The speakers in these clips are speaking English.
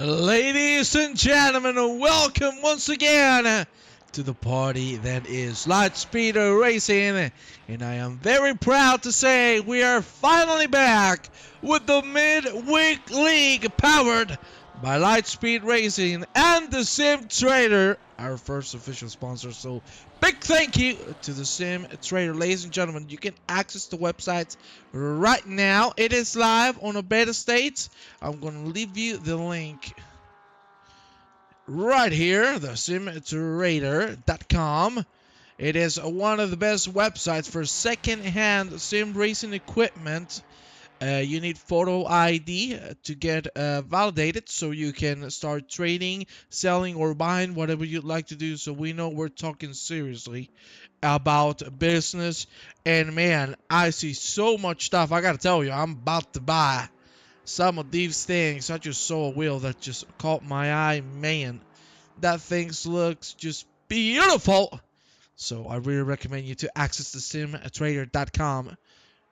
Ladies and gentlemen, welcome once again to the party that is Lightspeed Racing, and I am very proud to say we are finally back with the Midweek League powered by Lightspeed Racing and the SimTrader, our first official sponsor. So big thank you to the SimTrader. Ladies and gentlemen, you can access the website right now. It is live on a beta state. I'm going to leave you the link right here, the SimTrader.com. It is one of the best websites for second-hand sim racing equipment. You need photo ID to get validated so you can start trading, selling, or buying, whatever you'd like to do. So we know we're talking seriously about business. And man, I see so much stuff. I gotta tell you, I'm about to buy some of these things. I just saw a wheel that just caught my eye. Man, that thing looks just beautiful. So I really recommend you to access the SimTrader.com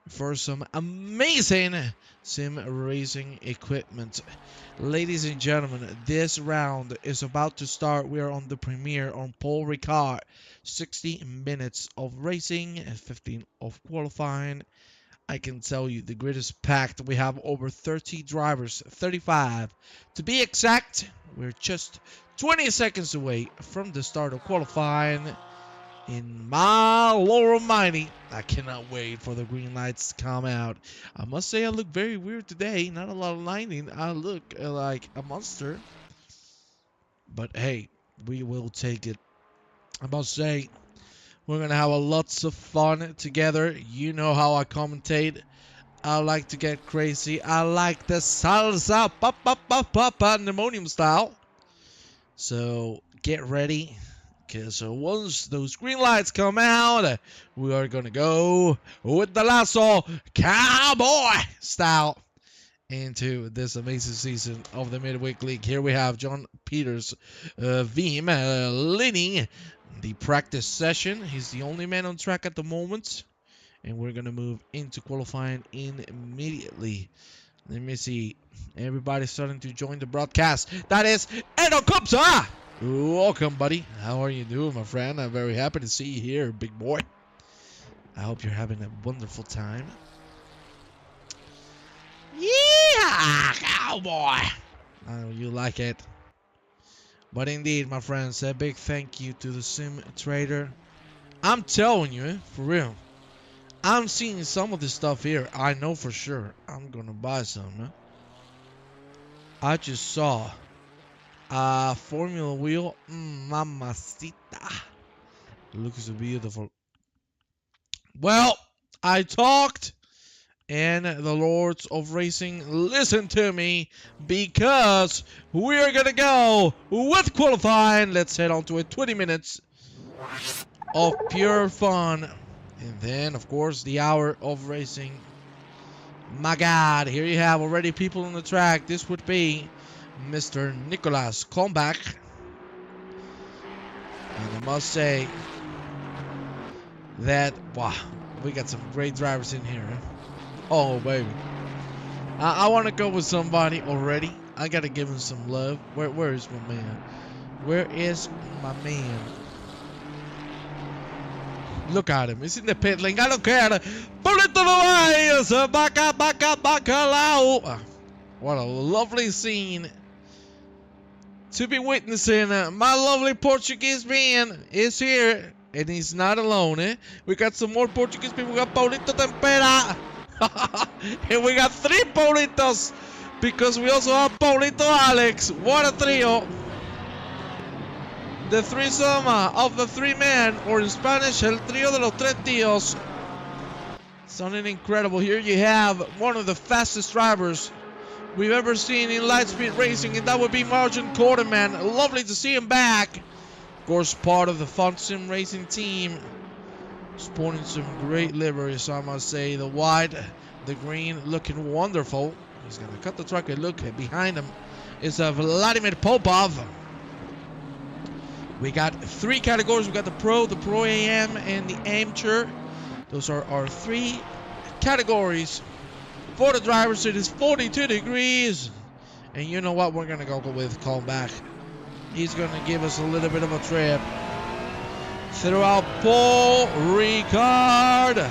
for some amazing sim racing equipment. Ladies and gentlemen, this round is about to start. We are on the premiere on Paul Ricard. 60 minutes of racing and 15 of qualifying. I can tell you the grid is packed. We have over 30 drivers, 35 to be exact. We're just 20 seconds away from the start of qualifying. In my Lord Almighty, I cannot wait for the green lights to come out. I must say I look very weird today. Not a lot of lighting. I look like a monster. But hey, we will take it. I must say, we're going to have lots of fun together. You know how I commentate. I like to get crazy. I like the salsa pandemonium style. So get ready. Because once those green lights come out, we are going to go with the lasso cowboy style into this amazing season of the Midweek League. Here we have John Peters Veem leading the practice session. He's the only man on track at the moment. And we're going to move into qualifying immediately. Let me see. Everybody's starting to join the broadcast. That is Edo Kupsa. Welcome, buddy. How are you doing, my friend? I'm very happy to see you here, big boy. I hope you're having a wonderful time. Yeah, cowboy. I know you like it. But indeed, my friends, a big thank you to the SimTrader. I'm telling you, for real, I'm seeing some of this stuff here. I know for sure I'm going to buy some. I just saw Formula wheel, mamacita. Looks so beautiful. Well, I talked, and the Lords of Racing, listen to me, because we're gonna go with qualifying. Let's head on to it. 20 minutes of pure fun, and then, of course, the hour of racing. My God, here you have already people on the track. This would be Mr. Nicholas Comeback. And I must say that, wow, we got some great drivers in here. Oh, baby. I want to go with somebody already. I got to give him some love. Where is my man? Where is my man? Look at him. He's in the pit lane. I don't care. What a lovely scene to be witnessing. My lovely Portuguese man is here, and he's not alone. We got some more Portuguese people. We got Paulito Tempera, and we got 3 Paulitos, because we also have Paulito Alex. What a trio! The threesome of the 3 men, or in Spanish, el trío de los tres tíos. Sounding incredible. Here you have one of the fastest drivers we've ever seen in Lightspeed Racing, and that would be Margin Quarterman. Lovely to see him back. Of course, part of the Fun Sim Racing team. Sporting some great liveries, I must say. The white, the green, looking wonderful. He's going to cut the track and look behind him. It's Vladimir Popov. We got 3 categories. We got the Pro AM, and the Amateur. Those are our 3 categories. For the drivers, it is 42 degrees. And you know what? We're going to go with Comeback. He's going to give us a little bit of a trip. Throughout Paul Ricard.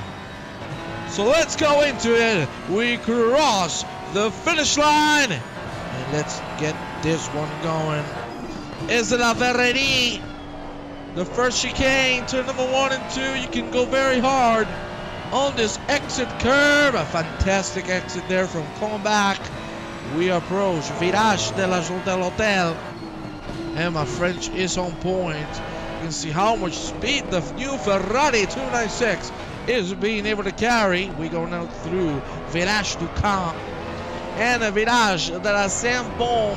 So let's go into it. We cross the finish line. And let's get this one going. Is it a Verdi? The first chicane, turn number 1 and 2. You can go very hard on this exit curve. A fantastic exit there from Comeback. We approach Virage de la Zone de l'Hôtel. And my French is on point. You can see how much speed the new Ferrari 296 is being able to carry. We go now through Virage du Camp and a Virage de la Saint-Bon.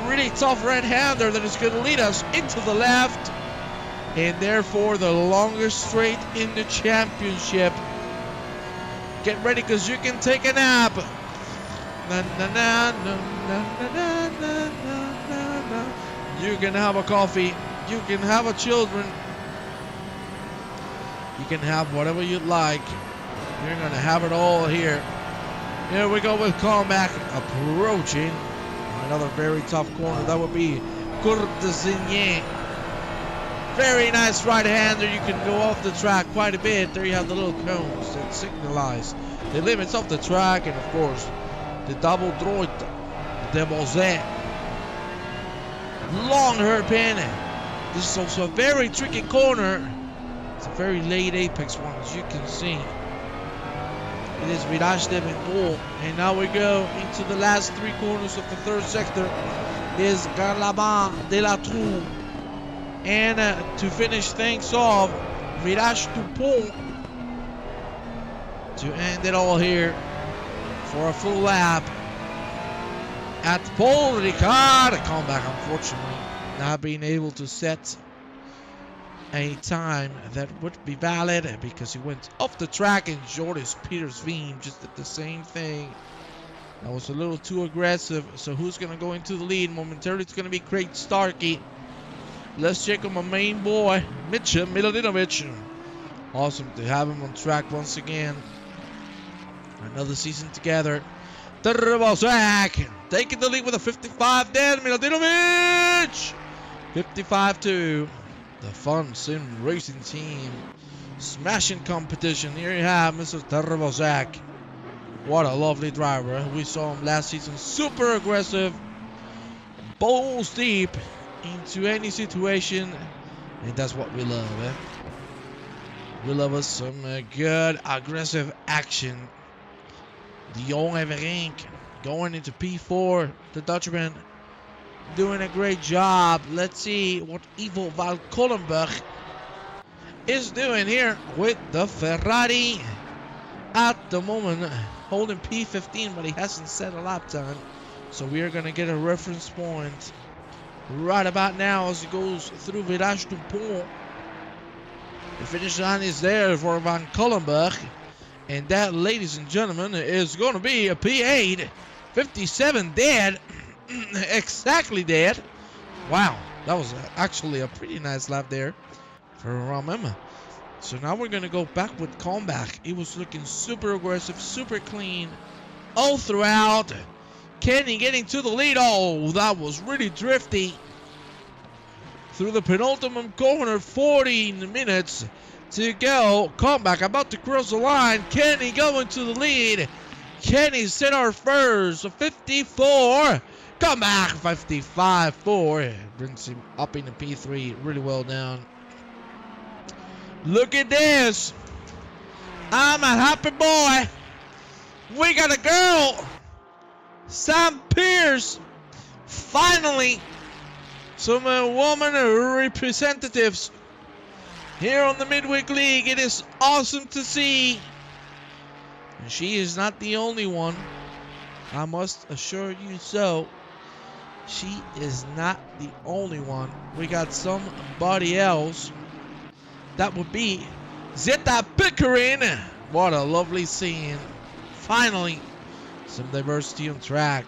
Really tough right-hander that is going to lead us into the left. And therefore the longest straight in the championship. Get ready because you can take a nap. Na, na, na, na, na, na, na, na, na. You can have a coffee. You can have a children. You can have whatever you'd like. You're going to have it all here. Here we go with Comeback approaching another very tough corner. That would be Courtesigny. Very nice right-hander. You can go off the track quite a bit. There you have the little cones that signalize the limits of the track. And of course, the double droit de Bozet. Long hairpin. This is also a very tricky corner. It's a very late apex one, as you can see. It is Virage de Vendôme. And now we go into the last 3 corners of the 3rd sector. Is Garlaban de la Troue. And to finish things off, Virage du Pont. To end it all here for a full lap at Paul Ricard. Comeback, unfortunately, not being able to set a time that would be valid because he went off the track and Joris Peters-Veem just did the same thing. That was a little too aggressive. So who's going to go into the lead momentarily? It's going to be Craig Starkey. Let's check on my main boy, Mitja Milodinovic. Awesome to have him on track once again. Another season together. Turbozak taking the lead with a 55 then. Milodinovic! 55-2. The Fun Sim Racing Team. Smashing competition. Here you have Mr. Turbozak. What a lovely driver. We saw him last season. Super aggressive. Balls deep into any situation. And that's what we love, eh? We love us some good aggressive action. Dion Everink going into P4. The Dutchman doing a great job. Let's see what Ivo Valkolenberg is doing here with the Ferrari. At the moment, holding P15, but he hasn't set a lap time. So we are going to get a reference point right about now as he goes through Virage du Pont. The finish line is there for Van Kollenberg. And that, ladies and gentlemen, is going to be a P8. 57 dead. Exactly dead. Wow, that was actually a pretty nice lap there for Ramema. So now we're going to go back with Comeback. He was looking super aggressive, super clean all throughout. Kenny getting to the lead. Oh, that was really drifty. Through the penultimate corner, 14 minutes to go. Comeback about to cross the line. Kenny going to the lead. Kenny set our first, 54. Comeback, 55-4. Brings him up into P3. Really well done. Look at this. I'm a happy boy. We got a girl. Sam Pierce. Finally, some woman representatives here on the Midweek League. It is awesome to see. And she is not the only one. I must assure you so. She is not the only one. We got somebody else. That would be Zeta Pickering. What a lovely scene. Finally, some diversity on track.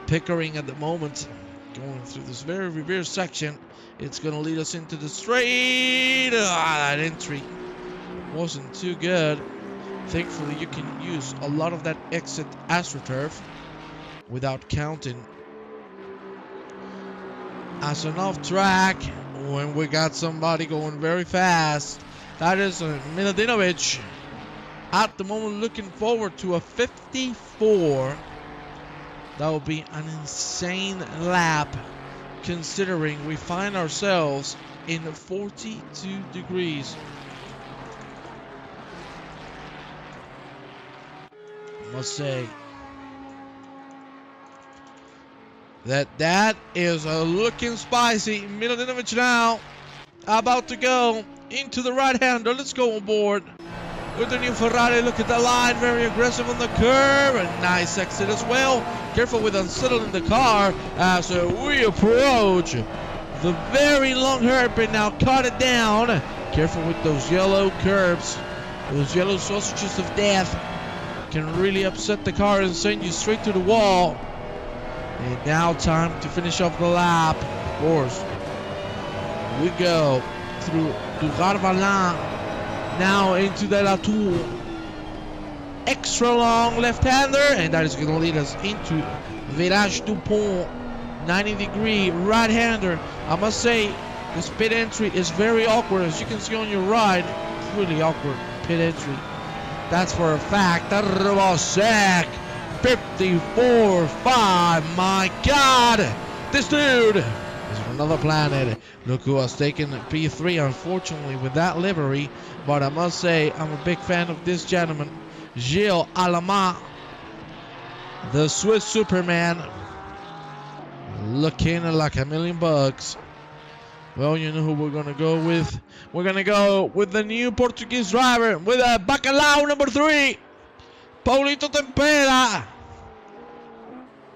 Pickering at the moment going through this very reverse section. It's going to lead us into the straight. That entry wasn't too good. Thankfully, you can use a lot of that exit AstroTurf without counting. As an off track, when we got somebody going very fast, that is Miladinovic. At the moment, looking forward to a 54. That will be an insane lap, considering we find ourselves in 42 degrees. I must say that is looking spicy. Miladinovic now about to go into the right-hander. Let's go on board with the new Ferrari. Look at the line, very aggressive on the curve. A nice exit as well. Careful with unsettling the car as we approach the very long hairpin. Now cut it down. Careful with those yellow curbs. Those yellow sausages of death can really upset the car and send you straight to the wall. And now time to finish off the lap. Of course, we go through Dugarvalin, now into the Latour. Extra long left-hander, and that is going to lead us into Virage du Pont. 90-degree right-hander. I must say, this pit entry is very awkward. As you can see on your right, it's really awkward pit entry. That's for a fact. Rosek, 54.5. My God, this dude is from another planet. Look who has taken P3, unfortunately, with that livery. But I must say, I'm a big fan of this gentleman, Gilles Alama, the Swiss Superman, looking like $1 million. Well, you know who we're going to go with. We're going to go with the new Portuguese driver, with a Bacalhau number 3, Paulito Tempera.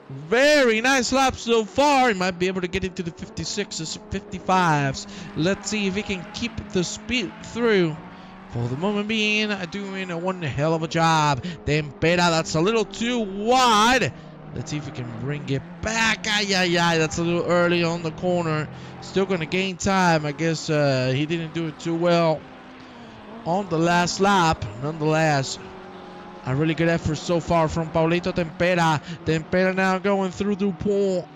Very nice lap so far. He might be able to get into the 56s, 55s. Let's see if he can keep the speed through. For the moment being, doing one hell of a job. Tempera, that's a little too wide. Let's see if we can bring it back. That's a little early on the corner. Still going to gain time. I guess he didn't do it too well on the last lap. Nonetheless, a really good effort so far from Paulito Tempera. Tempera now going through Dupont.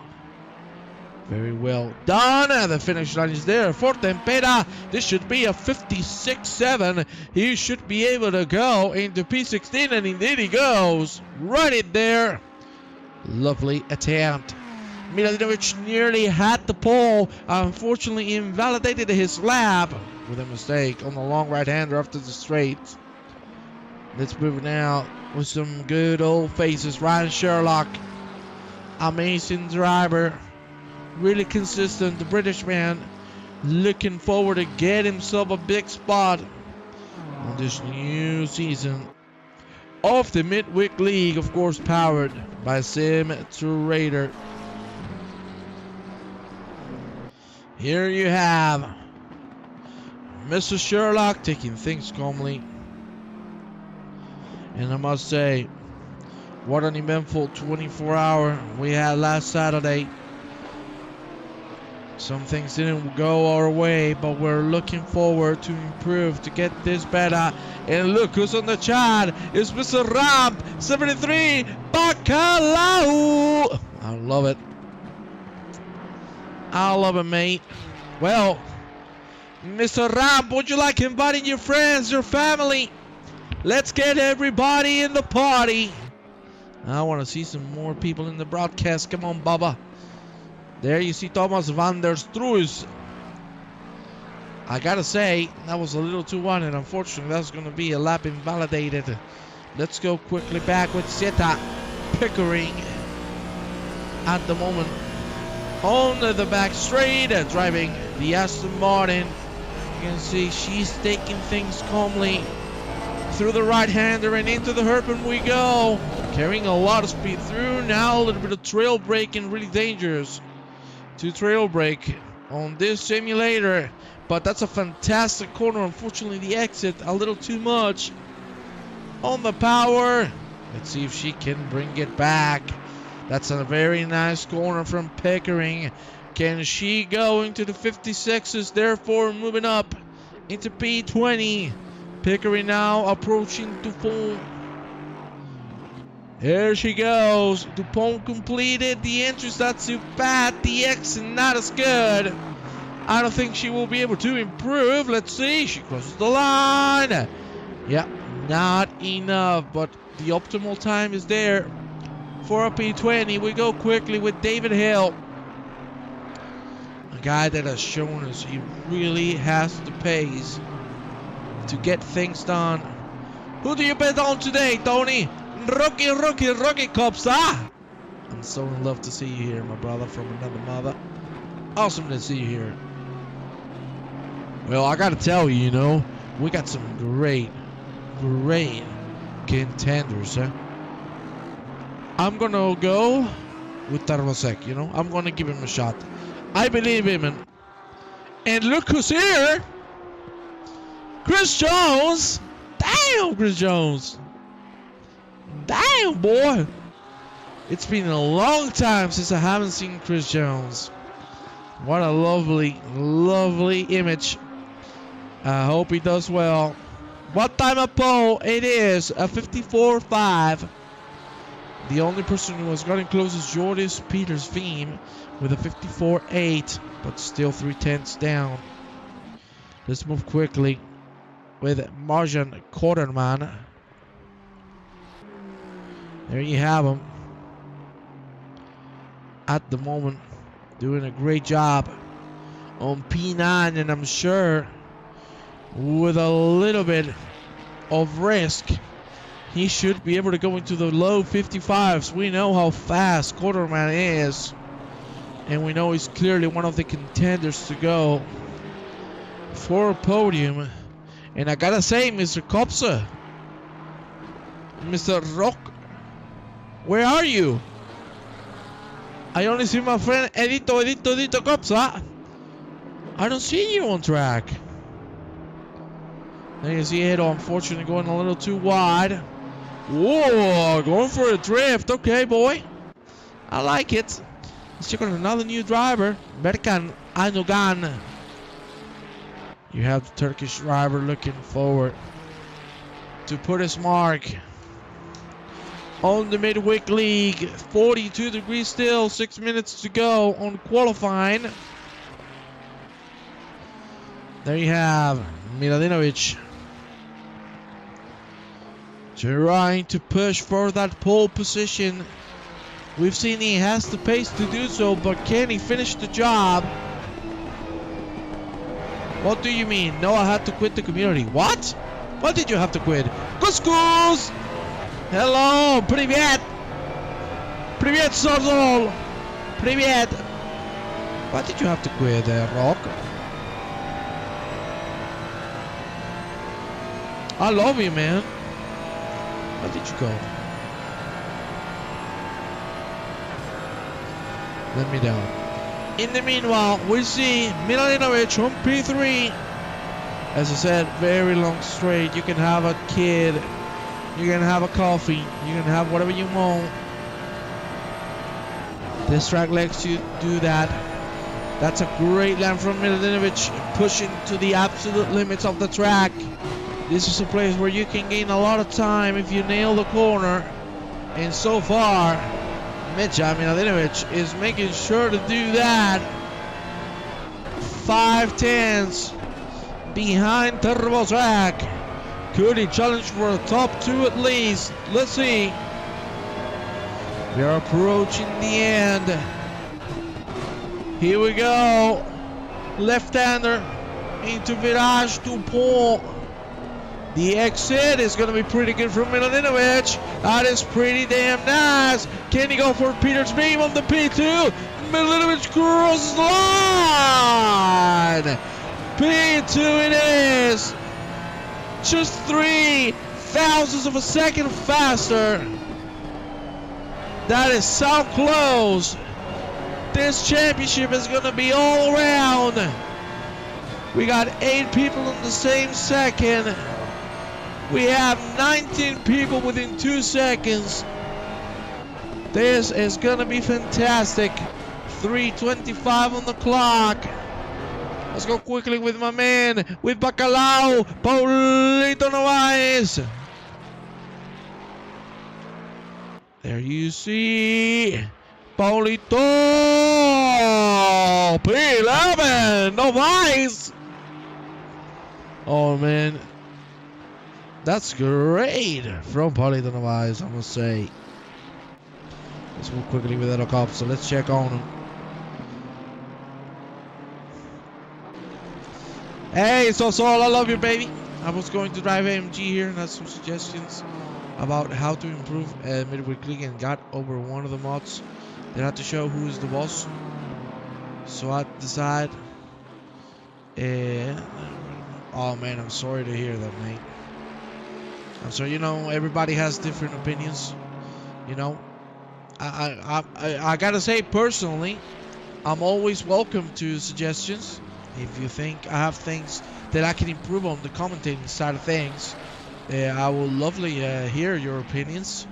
Very well done. The finish line is there for Tempera. This should be a 56.7. He should be able to go into P16, and indeed he goes. Right in there. Lovely attempt. Miladinovic nearly had the pole. Unfortunately, invalidated his lap with a mistake on the long right-hander after the straight. Let's move now with some good old faces. Ryan Sherlock, amazing driver, really consistent. The British man looking forward to get himself a big spot on this new season of the Midweek League, of course powered by SimTrader. Here you have Mr. Sherlock taking things calmly. And I must say, what an eventful 24-hour we had last Saturday. Some things didn't go our way, but we're looking forward to improve, to get this better. And look who's on the chat. It's Mr. Ramp 73 Bacalhau. I love it. I love it, mate. Well, Mr. Ramp, would you like inviting your friends, your family? Let's get everybody in the party. I want to see some more people in the broadcast. Come on, Bubba. There you see Thomas van der Struis. I gotta say, that was a little too wide, and unfortunately that's going to be a lap invalidated. Let's go quickly back with Zeta Pickering at the moment on the back straight, driving the Aston Martin. You can see she's taking things calmly through the right-hander and into the hairpin we go. Carrying a lot of speed through. Now a little bit of trail braking, really dangerous to trail brake on this simulator. But that's a fantastic corner. Unfortunately, the exit a little too much on the power. Let's see if she can bring it back. That's a very nice corner from Pickering. Can she go into the 56s, therefore moving up into P20? Pickering now approaching Dupont. Here she goes. Dupont completed. The entry's not too bad. The exit not as good. I don't think she will be able to improve. Let's see. She crosses the line. Yeah, not enough, but the optimal time is there for a P20. We go quickly with David Hill. A guy that has shown us he really has the pace to get things done. Who do you bet on today, Tony? Rocky Cops, ah! I'm so in love to see you here, my brother from another mother. Awesome to see you here. Well, I gotta tell you, you know, we got some great contenders, huh? I'm gonna go with Tarvosek, you know? I'm gonna give him a shot. I believe him. And look who's here! Chris Jones! Damn, Chris Jones! Damn, boy! It's been a long time since I haven't seen Chris Jones. What a lovely, lovely image. I hope he does well. What time of pole? It is a 54.5. The only person who has gotten close is Jordis Peters Veem with a 54.8, but still 3/10 down. Let's move quickly with Marjan Quarterman. There you have him. At the moment, doing a great job on P9, and I'm sure with a little bit of risk, he should be able to go into the low 55s. We know how fast Quarterman is, and we know he's clearly one of the contenders to go for a podium. And I gotta say, Mr. Kopsa, Mr. Rock, where are you? I only see my friend Edito Kopsa. I don't see you on track. There you see Edo, unfortunately going a little too wide. Whoa, going for a drift. Okay, boy. I like it. Let's check on another new driver, Berkan Aydogan. You have the Turkish driver looking forward to put his mark on the midweek league. 42 degrees still, 6 minutes to go on qualifying. There you have Miladinovic trying to push for that pole position. We've seen he has the pace to do so, but can he finish the job? What do you mean? No, I had to quit the community. What? What did you have to quit? Couscous! Hello, привет! Привет, Sordol! Привет! Why did you have to quit, Rock? I love you, man. Why did you go? Let me down. In the meanwhile, we see Miladinovic on P3. As I said, very long straight. You can have a kid. You can have a coffee. You can have whatever you want. This track lets you do that. That's a great lap from Miladinovic, pushing to the absolute limits of the track. This is a place where you can gain a lot of time if you nail the corner. And so far, Mitja Miladinovic is making sure to do that. 5/10 behind TurboTrack. Could he challenge for a top 2 at least? Let's see. We are approaching the end. Here we go. Left-hander into Virage Dupont. The exit is going to be pretty good from Miladinovic. That is pretty damn nice. Can he go for Peter's beam on the P2? Miladinovic crosses the line. P2 it is. Just 3 thousandths of a second faster. That is so close. This championship is going to be all around. We got 8 people in the same second. We have 19 people within 2 seconds. This is gonna be fantastic. 3:25 on the clock. Let's go quickly with my man, with Bacalao, Paulito Novaes. There you see Paulito P11, no vice. Oh man, that's great from Paulito Novaes, I must say. Let's move quickly with that cop, so let's check on him. Hey, so I love you, baby. I was going to drive AMG here and had some suggestions about how to improve MidWeek League and got over one of the mods that had to show who is the boss. So I decided. Oh man, I'm sorry to hear that, mate. I'm sorry. You know, everybody has different opinions. You know, I gotta say personally, I'm always welcome to suggestions. If you think I have things that I can improve on the commentating side of things, I will lovely hear your opinions,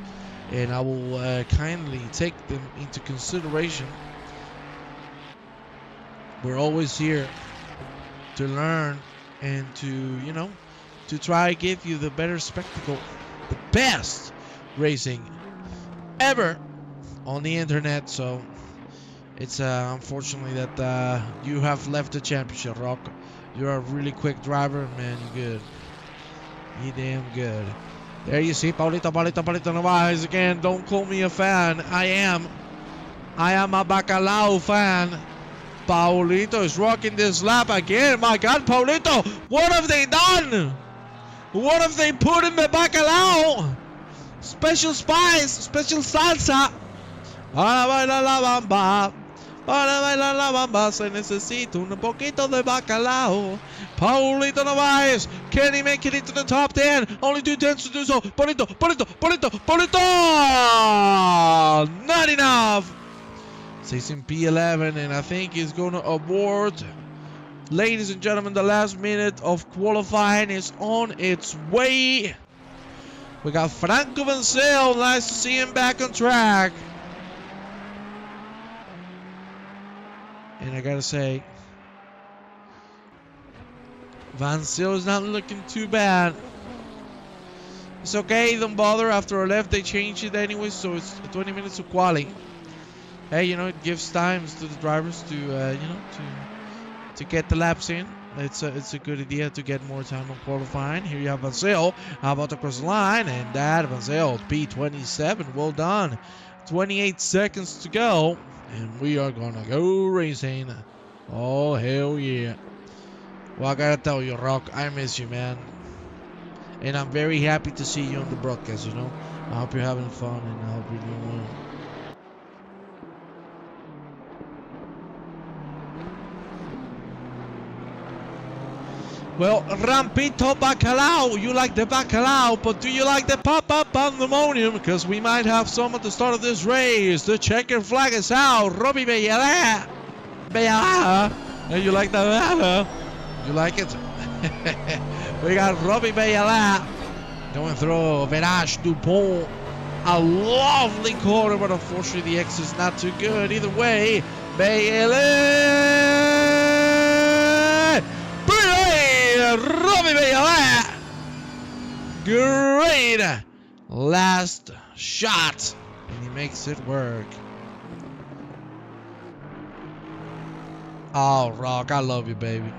and I will kindly take them into consideration. We're always here to learn and to, you know, to try to give you the better spectacle, the best racing ever on the internet. So it's unfortunately that you have left the championship, Rock. You're a really quick driver, man. You're good. You damn good. There you see Paulito Novaes again. Don't call me a fan. I am a Bacalao fan. Paulito is rocking this lap again. My God, Paulito, what have they done? What have they put in the Bacalao? Special spice, special salsa. Para bailar la bamba. Para bailar la bamba se necesita un poquito de bacalao. Paulito Novaes, can he make it into the top 10? Only 2 tenths to do so. Paulito. Not enough. Stays in P11, and I think he's going to abort. Ladies and gentlemen, the last minute of qualifying is on its way. We got Franco Vancel. Nice to see him back on track. And I gotta say, Vancel is not looking too bad. It's okay, don't bother. After a left, they changed it anyway, so it's 20 minutes of quali. Hey, you know, it gives times to the drivers to, you know, to get the laps in. It's a good idea to get more time on qualifying. Here you have Vancel. How about across the line? And that Vancel, P27. Well done. 28 seconds to go. And we are gonna go racing. Oh, hell yeah. Well, I gotta tell you, Rock, I miss you, man. And I'm very happy to see you on the broadcast, you know. I hope you're having fun, and I hope you're doing well. Well, Rampito Bacalao, you like the Bacalao, but do you like the pop-up pandemonium? Because we might have some at the start of this race. The checker flag is out. Robbie Bellala. You like that? You like it? We got Robbie Bellala going through Virage Dupont. A lovely corner, but unfortunately the X is not too good. Either way, Bellala. Robbie Bellala. Great last shot, and he makes it work. Oh, Rock, I love you, baby.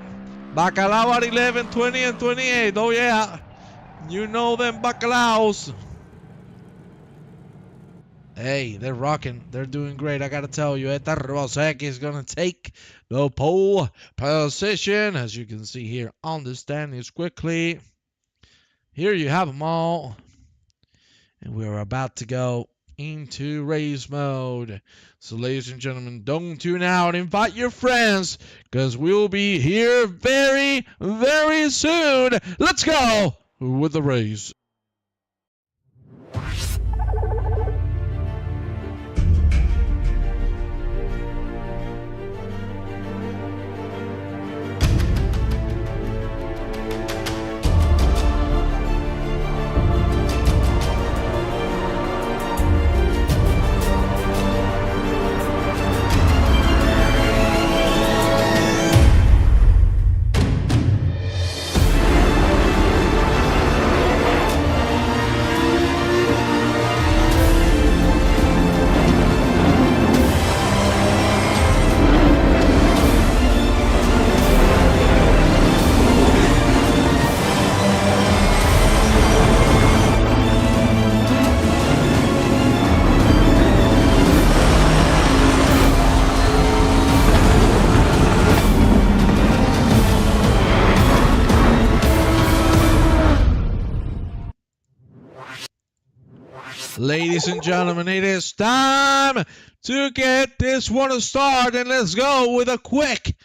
Bacalao at 11, 20, and 28. Oh, yeah. You know them Bacalaos. Hey, they're rocking. They're doing great. I got to tell you, Eta Rosek is going to take the pole position. As you can see here on the standings quickly. Here you have them all. And we're about to go into race mode. So, ladies and gentlemen, don't tune out. Invite your friends, because we'll be here very, very soon. Let's go with the race. Ladies and gentlemen, it is time to get this one started, and let's go with a quick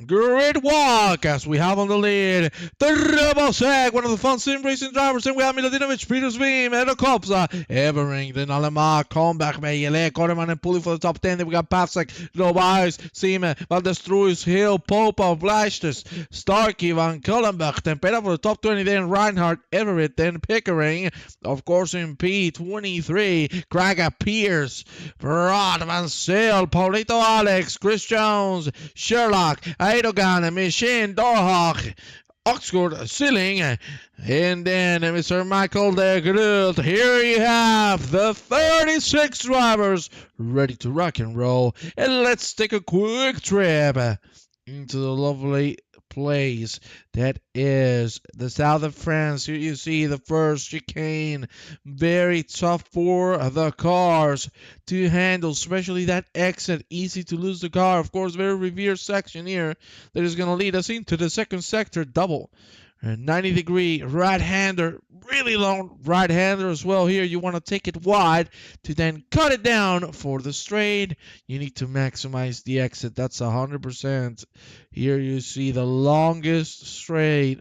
grid walk as we have on the lead the Rebosek, one of the fun sim racing drivers, and we have Miladinovic, Peters Beam, Edo Kopsa, Evering, Alema, Comeback, Mejele, Koreman, and pulling for the top 10. Then we got Pavsek, Novais, Sime, Valdestruis, Hill, Popa, Bleichtes, Starkey, Van Kullenbach, Tempera for the top 20. Then Reinhardt, Everett, then Pickering, of course in P23, Kraga, Pierce, Rod, Van Sale, Paulito Alex, Chris Jones, Sherlock, Eidogan, Machine, Dorhawk, Oxford, Silling, and then Mr. Michael de Groot. Here you have the 36 drivers ready to rock and roll. And let's take a quick trip into the lovely place that is the south of France. Here you see the first chicane. Very tough for the cars to handle, especially that exit. Easy to lose the car. Of course, very reverse section here that is going to lead us into the second sector double. A 90-degree right-hander, really long right-hander as well here. You want to take it wide to then cut it down for the straight. You need to maximize the exit. That's 100%. Here you see the longest straight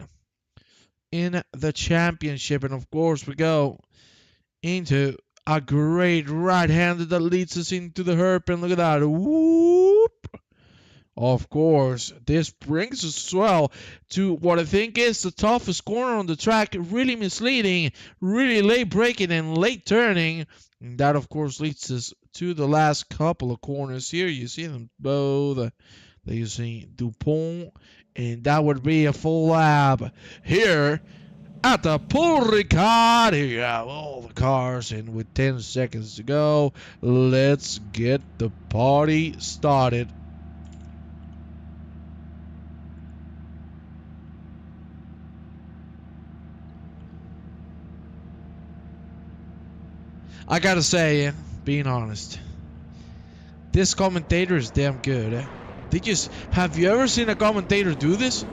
in the championship. And of course, we go into a great right-hander that leads us into the hairpin. Look at that. Whoop. Of course, this brings us as well to what I think is the toughest corner on the track. Really misleading, really late braking and late turning. And that, of course, leads us to the last couple of corners here. You see them both. There you see Dupont, and that would be a full lap here at the Paul Ricard. Here you have all the cars, and with 10 seconds to go, let's get the party started. I gotta say, being honest, this commentator is damn good. Have you ever seen a commentator do this?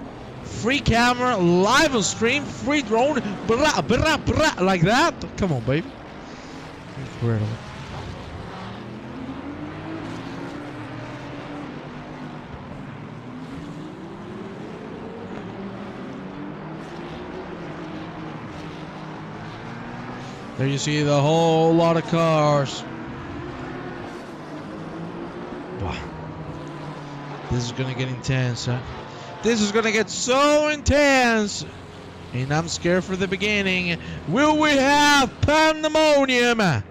Free camera, live on stream, free drone, brah, brah, brah, like that? Come on, baby. Incredible. There you see the whole lot of cars. Wow. This is gonna get intense, huh? This is gonna get so intense. And I'm scared for the beginning. Will we have pandemonium?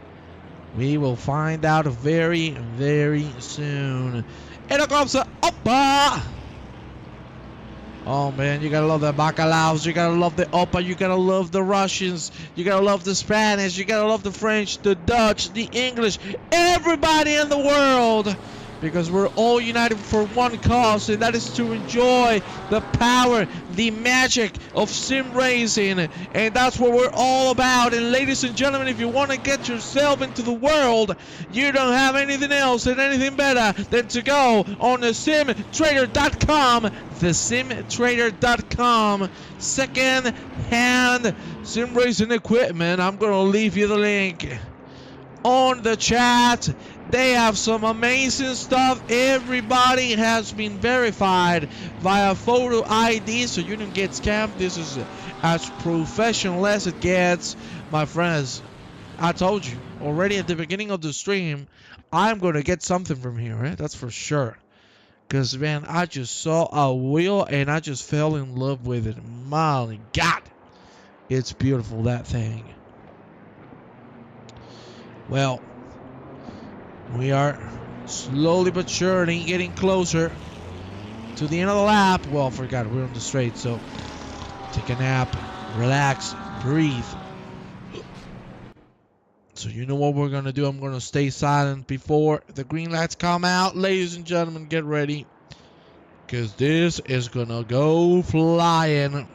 We will find out very, very soon. And it comes to Oppa. Oh man, you gotta love the bacalaos, you gotta love the Oppa, you gotta love the Russians, you gotta love the Spanish, you gotta love the French, the Dutch, the English, everybody in the world. Because we're all united for one cause, and that is to enjoy the power, the magic of sim racing. And that's what we're all about. And ladies and gentlemen, if you want to get yourself into the world, you don't have anything else and anything better than to go on the SimTrader.com. The SimTrader.com. Second-hand sim racing equipment. I'm going to leave you the link on the chat. They have some amazing stuff. Everybody has been verified via photo ID, so you don't get scammed. This is as professional as it gets. My friends, I told you already at the beginning of the stream, I'm going to get something from here, right? That's for sure. Because, man, I just saw a wheel and I just fell in love with it. My God, it's beautiful, that thing. Well, we are slowly but surely getting closer to the end of the lap. Well, I forgot, we're on the straight, so take a nap, relax, breathe. So you know what we're going to do. I'm going to stay silent before the green lights come out. Ladies and gentlemen, get ready, because this is going to go flying.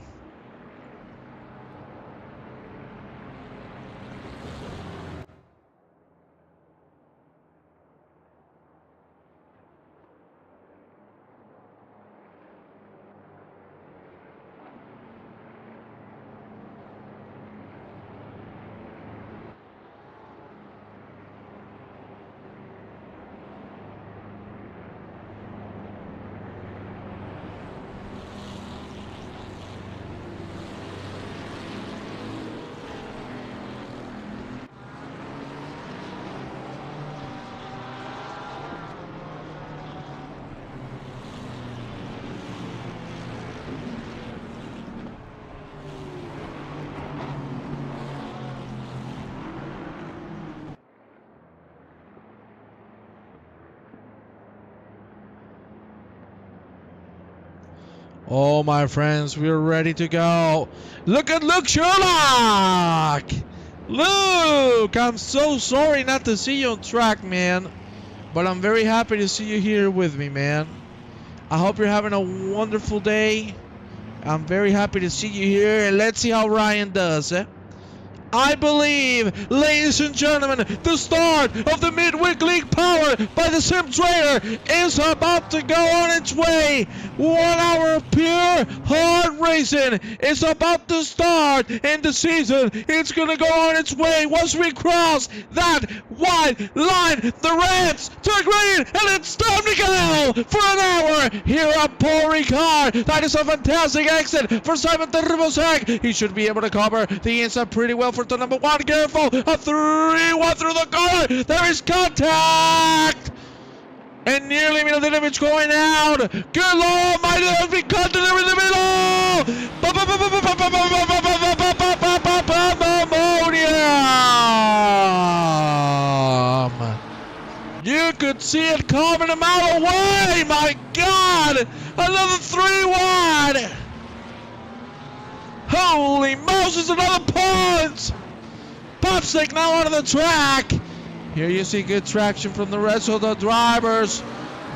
Oh, my friends, we're ready to go. Look at Luke Sherlock! Luke, I'm so sorry not to see you on track, man. But I'm very happy to see you here with me, man. I hope you're having a wonderful day. I'm very happy to see you here. And let's see how Ryan does, eh? I believe, ladies and gentlemen, the start of the Midweek League powered by the SimTrader is about to go on its way. 1 hour of pure hard racing is about to start in the season. It's going to go on its way once we cross that white line. The reds turn green, and it's time to go for an hour here at Paul Ricard. That is a fantastic exit for Simon Turbosek. He should be able to cover the inside pretty well for the number 1. Careful, a 3-1 through the corner. There is contact. And nearly Milanovic going out. Good Lord, might have been cut there in the middle. Pandemonium. You could see it coming a mile away. My God, another 3-1. Holy Moses, another point! Popstick now out of the track. Here you see good traction from the rest of the drivers.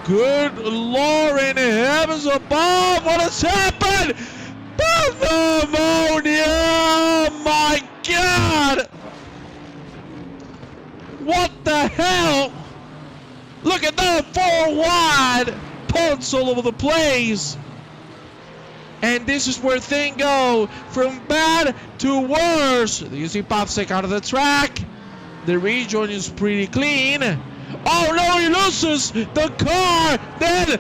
Good Lord in the heavens above, what has happened? Pandemonium! My God! What the hell? Look at that, 4 wide. Punts all over the place. And this is where things go from bad to worse. You see Popstick out of the track. The rejoin is pretty clean. Oh no, he loses the car. Then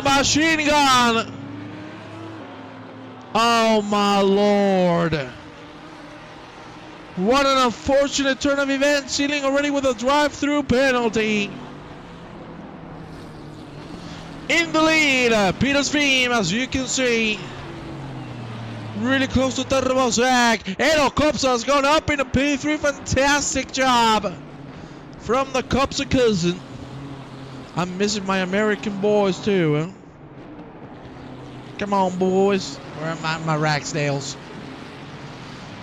machine gun. Oh my Lord. What an unfortunate turn of events, sealing already with a drive-through penalty. In the lead, Peter's Beam, as you can see. Really close to Turbosek. Edo Kopsa has gone up in a P3. Fantastic job from the Kopsa cousin. I'm missing my American boys too. Huh? Come on, boys. Where are my Ragsdales?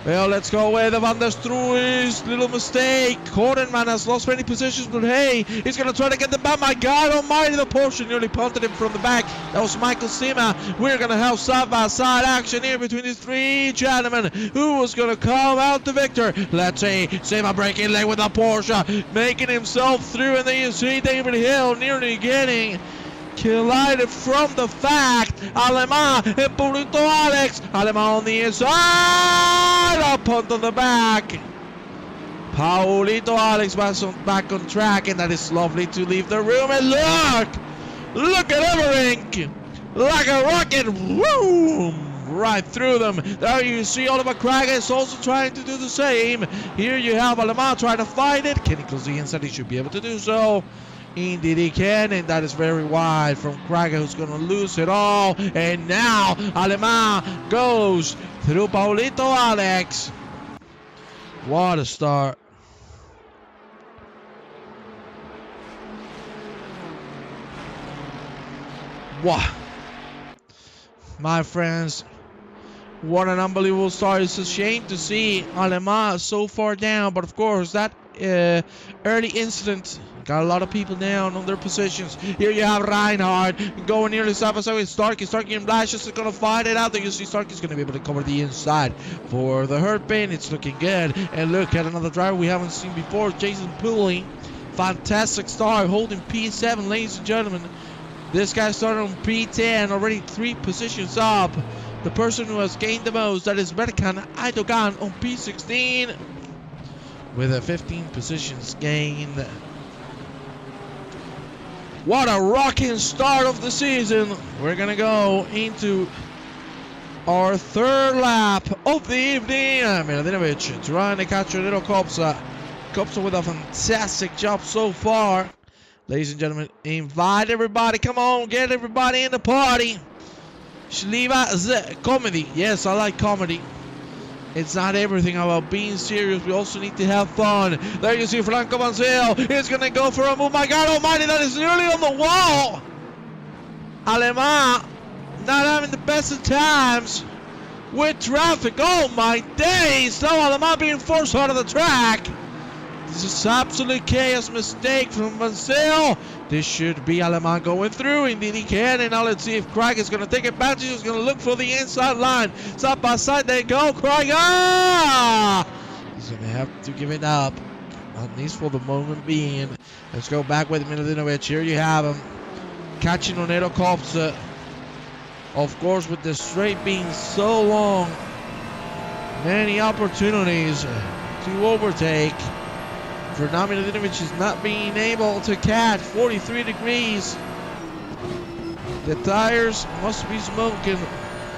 Well, let's go with Van der Struijs. Little mistake. Cordenman has lost many positions, but hey, he's going to try to get the back. My God almighty, the Porsche nearly punted him from the back. That was Michael Sima. We're going to have side-by-side action here between these 3 gentlemen. Who was going to come out the victor? Let's see. Sima breaking lane with the Porsche, making himself through, and then you see David Hill nearly getting collided from the fact. Alemán and Paulito Alex. Alemán on the inside. A punt on the back. Paulito Alex back on track, and that is lovely to leave the room. And look at Everink. Like a rocket. Boom. Right through them. There you see Oliver Craig is also trying to do the same. Here you have Alemán trying to fight it. Can he close the inside? He should be able to do so. Indeed he can, and that is very wide from Krager, who's going to lose it all. And now Alemán goes through Paulito Alex. What a start. Wow. My friends, what an unbelievable start. It's a shame to see Alemán so far down, but of course that early incident got a lot of people down on their positions. Here you have Reinhardt going nearly side by side with Starkey. Starkey and Blash is going to fight it out there. You see Starkey's going to be able to cover the inside for the hairpin. It's looking good. And look at another driver we haven't seen before, Jason Pooley. Fantastic start, holding P7, ladies and gentlemen. This guy started on P10, already 3 positions up. The person who has gained the most, that is Berkan Aydogan on P16 with a 15 positions gained. What a rocking start of the season. We're going to go into our 3rd lap of the evening. Milanovic trying to catch a little Kopsa. Kopsa with a fantastic job so far. Ladies and gentlemen, invite everybody. Come on, get everybody in the party. Shliva comedy. Yes, I like comedy. It's not everything about being serious. We also need to have fun. There you see Franco Mansell. He's going to go for a move. My God almighty, that is nearly on the wall. Alemán not having the best of times with traffic. Oh my days! Now Alemán being forced out of the track. This is absolute chaos mistake from Mansell. This should be Alemán going through. Indeed he can. And now let's see if Craig is going to take advantage. He's going to look for the inside line. Side by side they go. Craig. Ah! He's going to have to give it up. At least for the moment being. Let's go back with Milanovic. Here you have him. Catching on Edo Kopsa. Of course, with the straight being so long. Many opportunities to overtake. Fernando Milanovic is not being able to catch. 43 degrees. The tires must be smoking.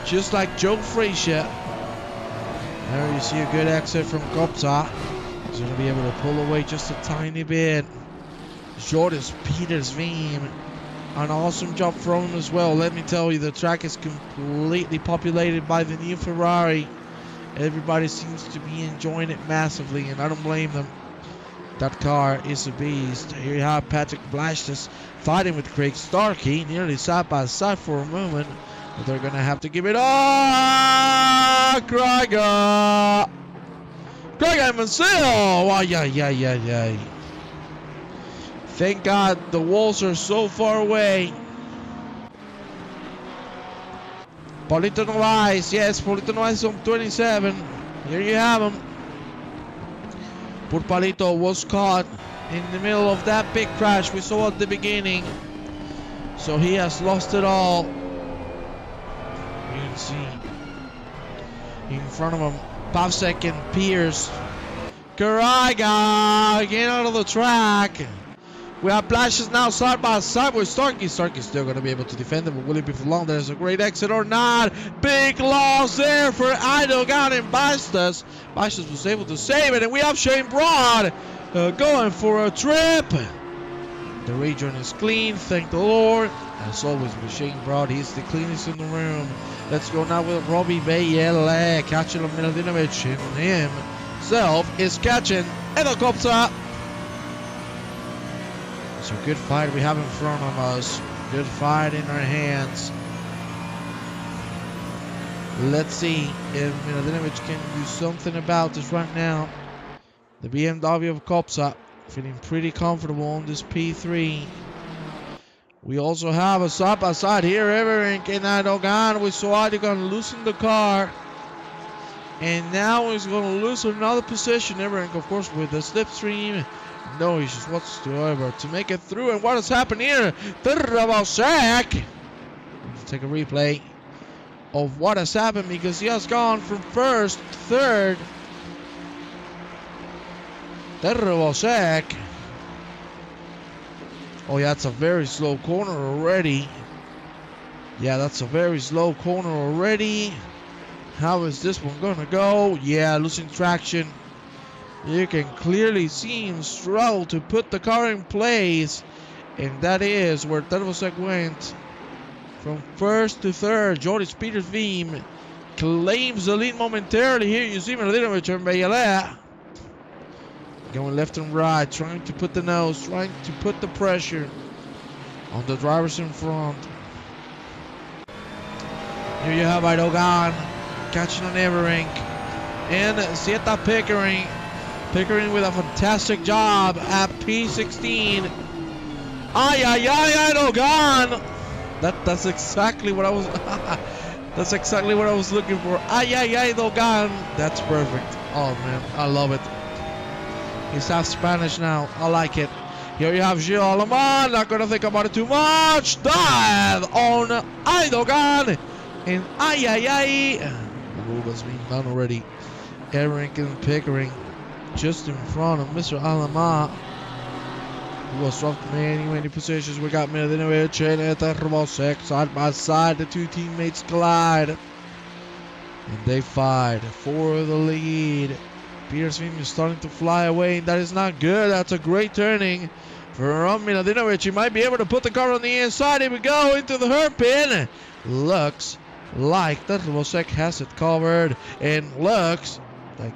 Just like Joe Frazier. There you see a good exit from Kopsa. He's going to be able to pull away just a tiny bit. Jordan Peters Veem. An awesome job from him as well. Let me tell you, the track is completely populated by the new Ferrari. Everybody seems to be enjoying it massively, and I don't blame them. That car is a beast. Here you have Patrick Blastus fighting with Craig Starkey, nearly side by side for a moment. But they're going to have to give it up. Craig and Mansell. Oh, yeah. Thank God the walls are so far away. Paulito Novaes. Yes, Paulito Novaes on 27. Here you have him. Poor Paulito was caught in the middle of that big crash we saw at the beginning. So he has lost it all. You can see in front of him, Pavsek and Pierce. Karaga getting out of the track. We have Blashes now side by side with Starkey. Starkey's still going to be able to defend him, but will it be for long? There's a great exit or not. Big loss there for Idogan and Bastos. Bastos was able to save it, and we have Shane Broad going for a trip. The region is clean, thank the Lord. As always with Shane Broad, he's the cleanest in the room. Let's go now with Robbie Bayele catching Milanovic, and himself is catching Edo Kopsa. It's a good fight we have in front of us. Good fight in our hands. Let's see if Milanovic can do something about this right now. The BMW of Kopsa feeling pretty comfortable on this P3. We also have a side by side here. Everink and Idogan. We saw Idogan losing the car. And now he's going to lose another position. Everink, of course, with the slipstream. No issues whatsoever to make it through. And what has happened here? Terravosek. Take a replay of what has happened because he has gone from first to third. Terravosek. Oh yeah, that's a very slow corner already. Yeah, that's a very slow corner already. How is this one gonna go? Yeah, losing traction. You can clearly see him struggle to put the car in place. And that is where Tervosek went. From first to third, Joris Peters Veem claims the lead momentarily. Here you see Milanovic and Bayele going left and right, trying to put the nose, trying to put the pressure on the drivers in front. Here you have Idogan catching on Everink. And Sieta Pickering. Pickering with a fantastic job at P16. Idogan. That's exactly what I was. That's exactly what I was looking for. Idogan. That's perfect. Oh man, I love it. He's half Spanish now. I like it. Here you have Gilles Alemán. Not gonna think about it too much. Dive on Idogan. And the move has been done already. Everink and Pickering just in front of Mr. Alemán, who was dropped many positions. We got Milanovic and Tervosek side by side. The two teammates collide, and they fight for the lead. Peters Veem is starting to fly away, and that is not good. That's a great turning from Milanovic. He might be able to put the car on the inside. Here we go into the hairpin. Looks like Tervosek has it covered, and looks like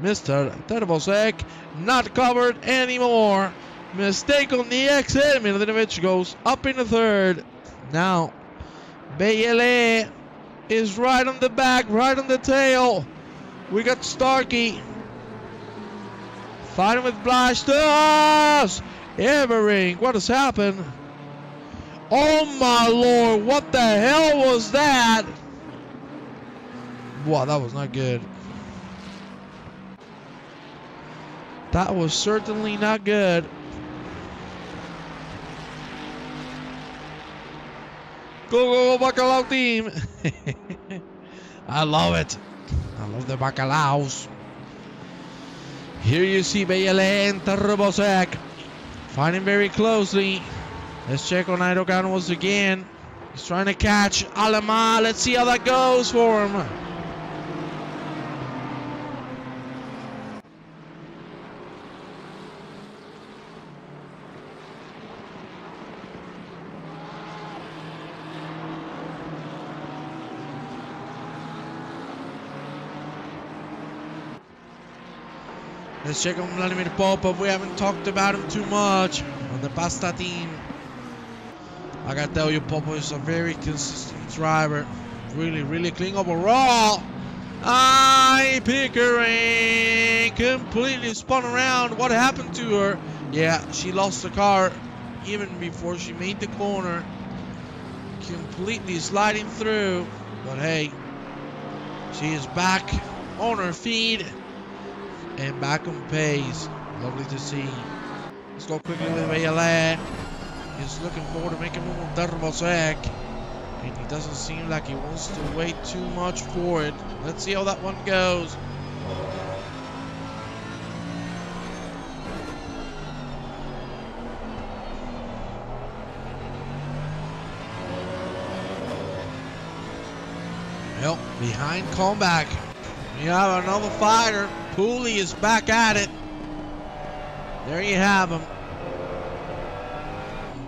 Mr. Tervosek not covered anymore. Mistake on the exit. Milanovic goes up in the third. Now, Bayele is right on the back, right on the tail. We got Starkey fighting with Blasters. Evering, what has happened? Oh my lord, what the hell was that? Wow, that was not good. That was certainly not good. Go, go, Bacalao team. I love it. I love the Bacalaos. Here you see Bayele and Turbosek fighting very closely. Let's check on Idogan once again. He's trying to catch Alema. Let's see how that goes for him. Let's check on Vladimir Popov. We haven't talked about him too much on the Pasta team. I gotta tell you, Popov is a very consistent driver. Really, really clean overall. Pickering completely spun around. What happened to her? Yeah, she lost the car even before she made the corner. Completely sliding through. But hey, she is back on her feet and back on pace. Lovely to see. Let's go quickly with Bayele. He's looking forward to making a move on Turbosek. And he doesn't seem like he wants to wait too much for it. Let's see how that one goes. Well, behind comeback. We have another fighter. Pooley is back at it. There you have him.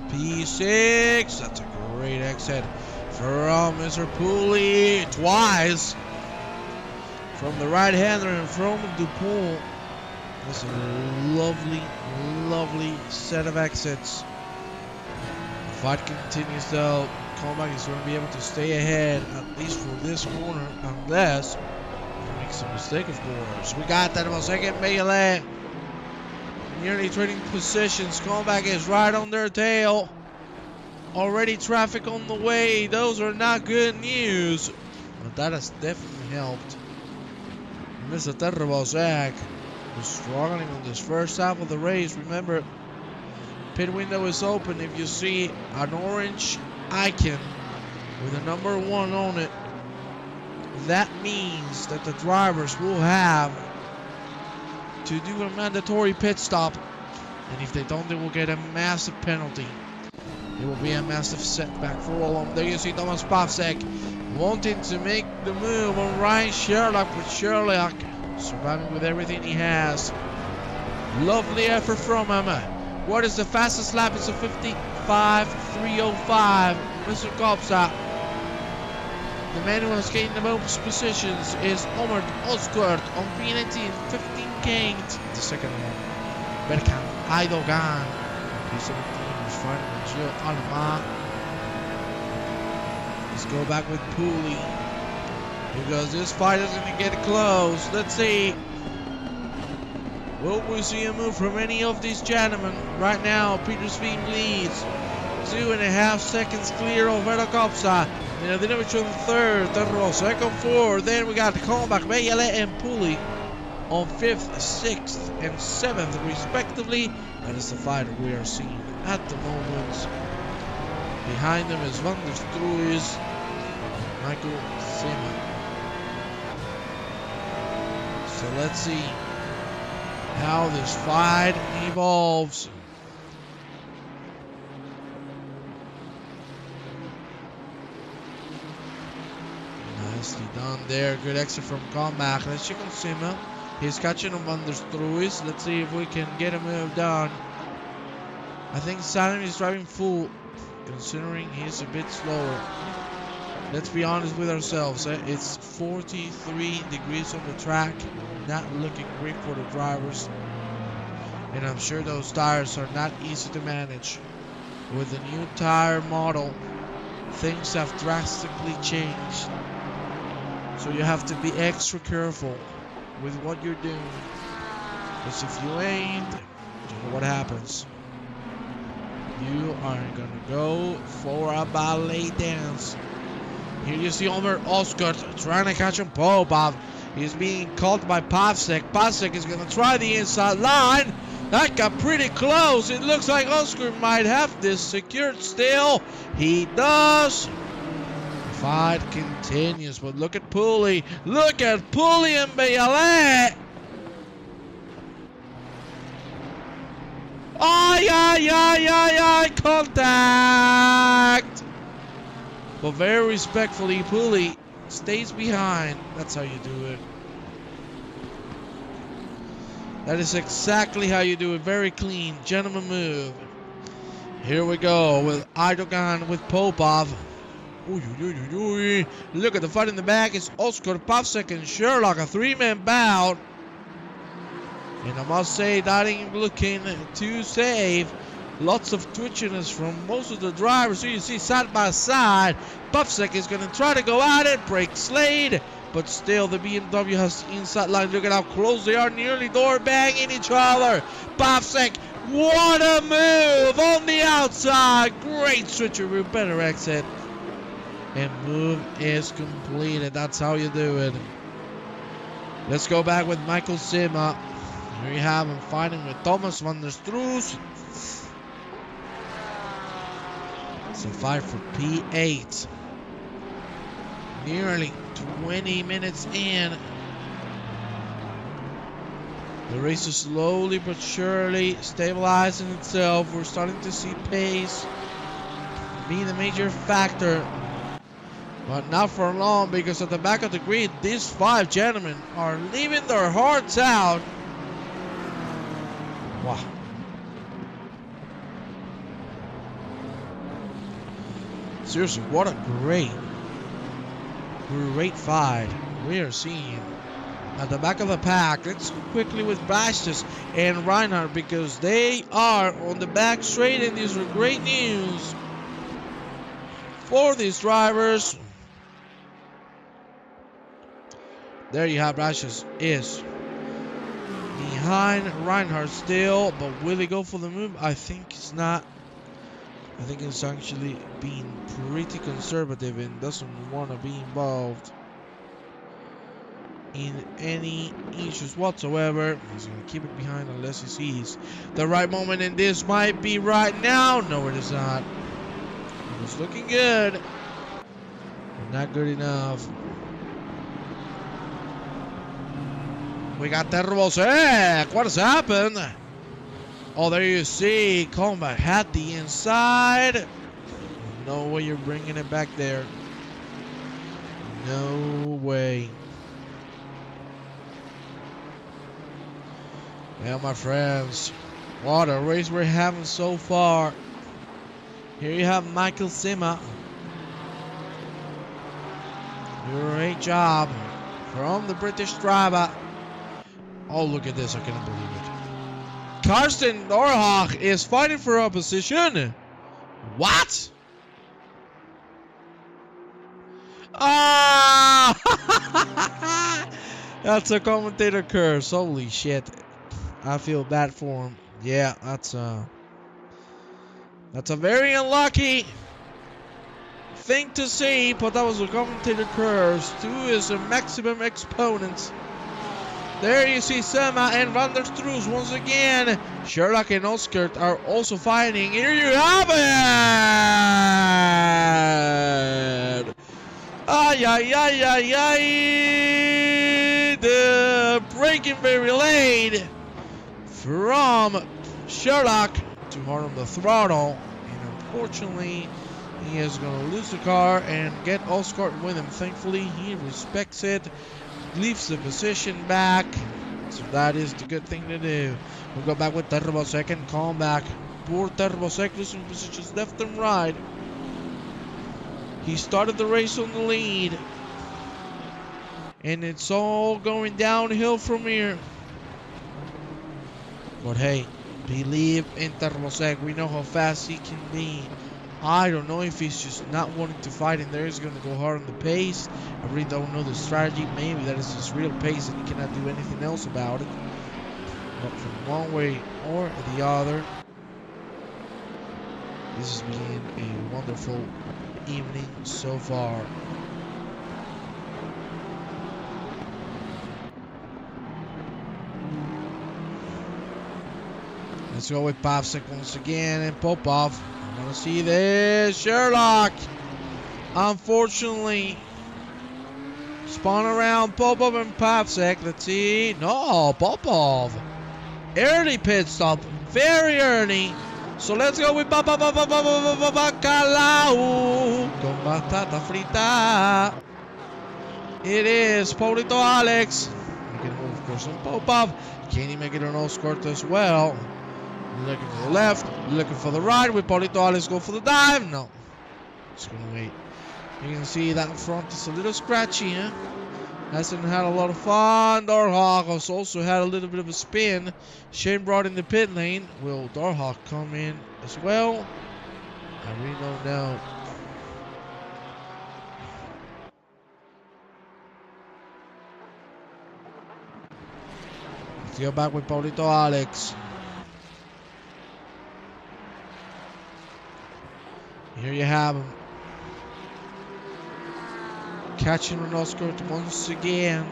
P6. That's a great exit from Mr. Pooley. Twice. From the right-hander and from Dupont. That's a lovely, lovely set of exits. The fight continues though. Comeback is going to be able to stay ahead, at least for this corner, unless he makes a mistake, of course. We got that in a second. Bayele nearly trading positions. Comeback is right on their tail. Already traffic on the way. Those are not good news. But that has definitely helped. Mr. Turbosek was struggling on this first half of the race. Remember, pit window is open. If you see an orange icon with a number 1 on it, that means that the drivers will have to do a mandatory pit stop, and if they don't, they will get a massive penalty. It will be a massive setback for all of them. There you see Thomas Pavsek wanting to make the move on Ryan Sherlock, but Sherlock surviving with everything he has. Lovely effort from him. What is the fastest lap? It's a 55.305. Mr. Kopsa. The man who has gained the most positions is Omar Oskurt on P19, 15K. The second one, Berkan Aydogan. P17 is fighting with Gio Alma. Let's go back with Pooley, because this fight is going to get close. Let's see. Will we see a move from any of these gentlemen? Right now, Peter Sveen leads. 2.5 seconds clear of Vedokopsa. Miladinovich on third, Turbosek on fourth. Then we got the comeback, Bayele and Pooley on 5th, 6th, and 7th, respectively. That is the fighter we are seeing at the moment. Behind them is Van der Struijs, Michael Seaman. So let's see how this fight evolves. Nicely done there. Good exit from comeback. Let's check on Sima. He's catching on Van der Struijs. Let's see if we can get a move done. I think Salim is driving full, considering he's a bit slower. Let's be honest with ourselves. It's 43 degrees on the track. Not looking great for the drivers. And I'm sure those tires are not easy to manage. With the new tire model, things have drastically changed. So you have to be extra careful with what you're doing. Because if you ain't, you know what happens. You are gonna go for a ballet dance. Here you see Omer Oscar trying to catch him. Popov. He's being caught by Pavsek. Pavsek is gonna try the inside line. That got pretty close. It looks like Oscar might have this secured still. He does. The fight continues, but look at Pooley. Look at Pooley and Bayale. Ay, contact. But very respectfully, Pooley stays behind. That's how you do it. That is exactly how you do it. Very clean. Gentleman move. Here we go with Erdogan with Popov. Look at the fight in the back. It's Oscar, Pavsek, and Sherlock. A three-man bout. And I must say, that ain't looking too safe. Lots of twitchiness from most of the drivers. So you see side by side. Pavsek is going to try to go at it. Break Slade. But still, the BMW has the inside line. Look at how close they are. Nearly door banging each other. Pavsek, what a move on the outside. Great switcheroo. Better exit. And move is completed. That's how you do it. Let's go back with Michael Sima. Here you have him fighting with Thomas van der Stroes. It's a fight for P8. Nearly 20 minutes in. The race is slowly but surely stabilizing itself. We're starting to see pace being a major factor. But not for long, because at the back of the grid, these five gentlemen are leaving their hearts out. Wow. Seriously, what a great fight we are seeing at the back of the pack. Let's go quickly with Bastos and Reinhardt, because they are on the back straight, and these are great news for these drivers. There you have Bastos is behind Reinhardt still, but will he go for the move? I think he's not. I think he's actually being pretty conservative and doesn't want to be involved in any issues whatsoever. He's going to keep it behind unless he sees the right moment, and this might be right now. No, it is not. It was looking good, but not good enough. We got Terbosek. What has happened? Oh, there you see. Combat had the inside. No way you're bringing it back there. No way. Yeah, my friends. What a race we're having so far. Here you have Michael Sima. Great job from the British driver. Oh, look at this. I cannot believe it. Karsten Norhach is fighting for opposition. What? Ah! That's a commentator curse. Holy shit. I feel bad for him. Yeah, that's a very unlucky thing to see, but that was a commentator curse. 2 is a maximum exponent. There you see Sema and Van der Stroes once again. Sherlock and Oscar are also fighting. Here you have it! Ay, ay, ay, ay, ay. The braking very late from Sherlock to hard on the throttle. And unfortunately, he is going to lose the car and get Oscar with him. Thankfully, he respects it. Leaves the position back, so that is the good thing to do. We'll go back with Terbosek and comeback. Poor Terbosek losing positions left and right. He started the race on the lead, and it's all going downhill from here. But hey, believe in Terbosek. We know how fast he can be. I don't know if he's just not wanting to fight and there he's going to go hard on the pace. I really don't know the strategy. Maybe that is his real pace and he cannot do anything else about it. But from one way or the other, this has been a wonderful evening so far. Let's go with Pavsek once again and Popov. I want to see this. Sherlock! Unfortunately, spawn around Popov and Pavsek. Let's see. No, Popov. Early pit stop. Very early. So let's go with Bacalao con batata frita. It is Paulito Alex. Making a move, of course, on Popov. Can he make it on Oscort as well? Looking for the left, looking for the right. With Paulito Alex go for the dive. No. Just gonna wait. You can see that in front is a little scratchy, huh? Hasn't had a lot of fun. Darhawk has also had a little bit of a spin. Shane brought in the pit lane. Will Darhawk come in as well? I really don't know. Let's go back with Paulito Alex. Here you have him. Catching an Oscar once again.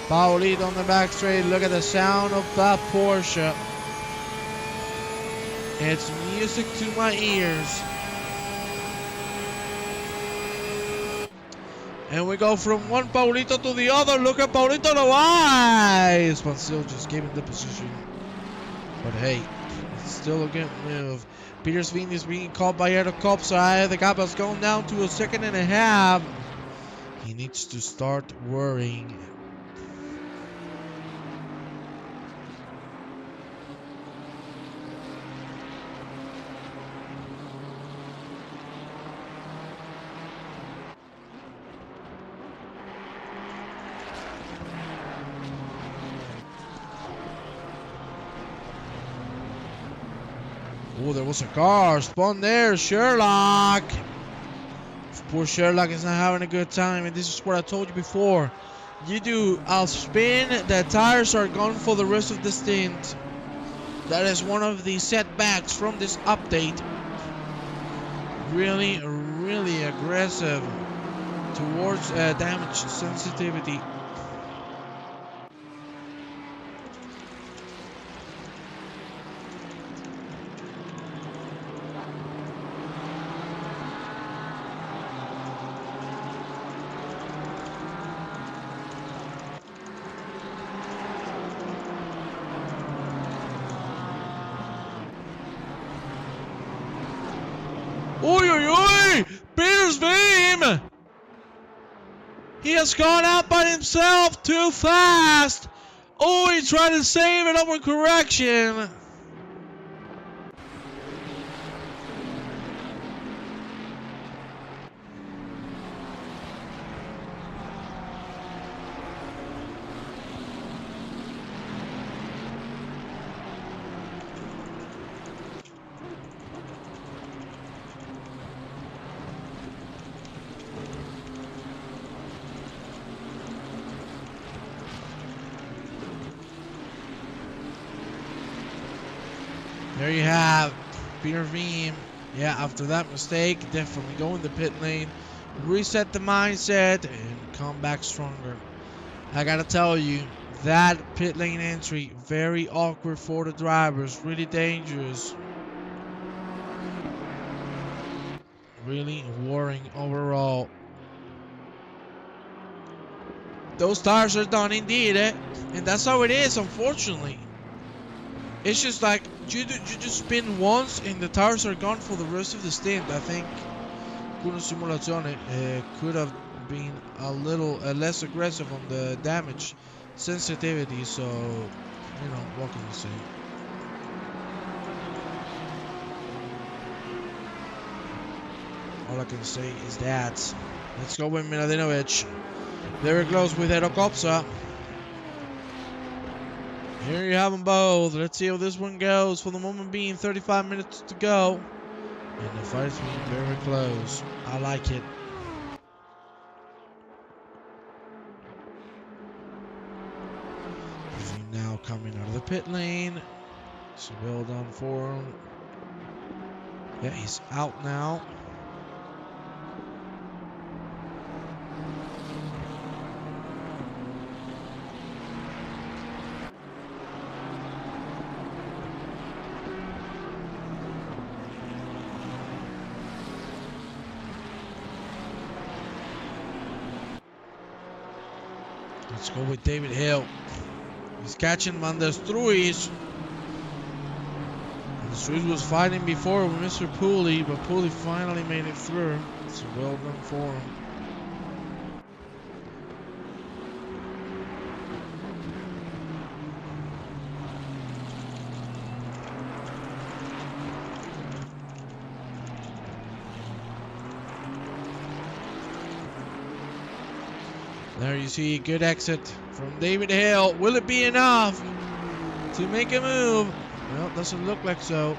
Paulito on the back straight. Look at the sound of that Porsche. It's music to my ears. And we go from one Paulito to the other. Look at Paulito no eyes. But still just gave him the position. But hey, it's still a good move. Peter Sveen is being caught by Edo Kopsai. The gap has gone down to a second and a half. He needs to start worrying. Oh, there was a car spawned there. Sherlock. Poor Sherlock is not having a good time. And this is what I told you before. You do a spin, the tires are gone for the rest of the stint. That is one of the setbacks from this update. Really, really aggressive towards damage sensitivity. Oi, oi, oi! Peter's beam! He has gone out by himself too fast! Oh, he tried to save it over correction! There you have Peter Veem. Yeah, after that mistake, definitely go in the pit lane, reset the mindset, and come back stronger. I gotta tell you, that pit lane entry, very awkward for the drivers, really dangerous. Really worrying overall. Those tires are done indeed, and that's how it is, unfortunately. It's just like you just spin once and the tires are gone for the rest of the stint. I think Kuno Simulazione could have been a little less aggressive on the damage sensitivity. So, you know, what can you say? All I can say is that. Let's go with Miladinovic. Very close with Edo Kopsa. Here you have them both. Let's see how this one goes. For the moment being, 35 minutes to go. And the fight is being very close. I like it. Now coming out of the pit lane. So well done for him. Yeah, he's out now. Let's go with David Hill. He's catching Van der Struijs. Van der Struijs was fighting before with Mr. Pooley, but Pooley finally made it through. So well done for him. There you see a good exit from David Hill. Will it be enough to make a move? Well, it doesn't look like so.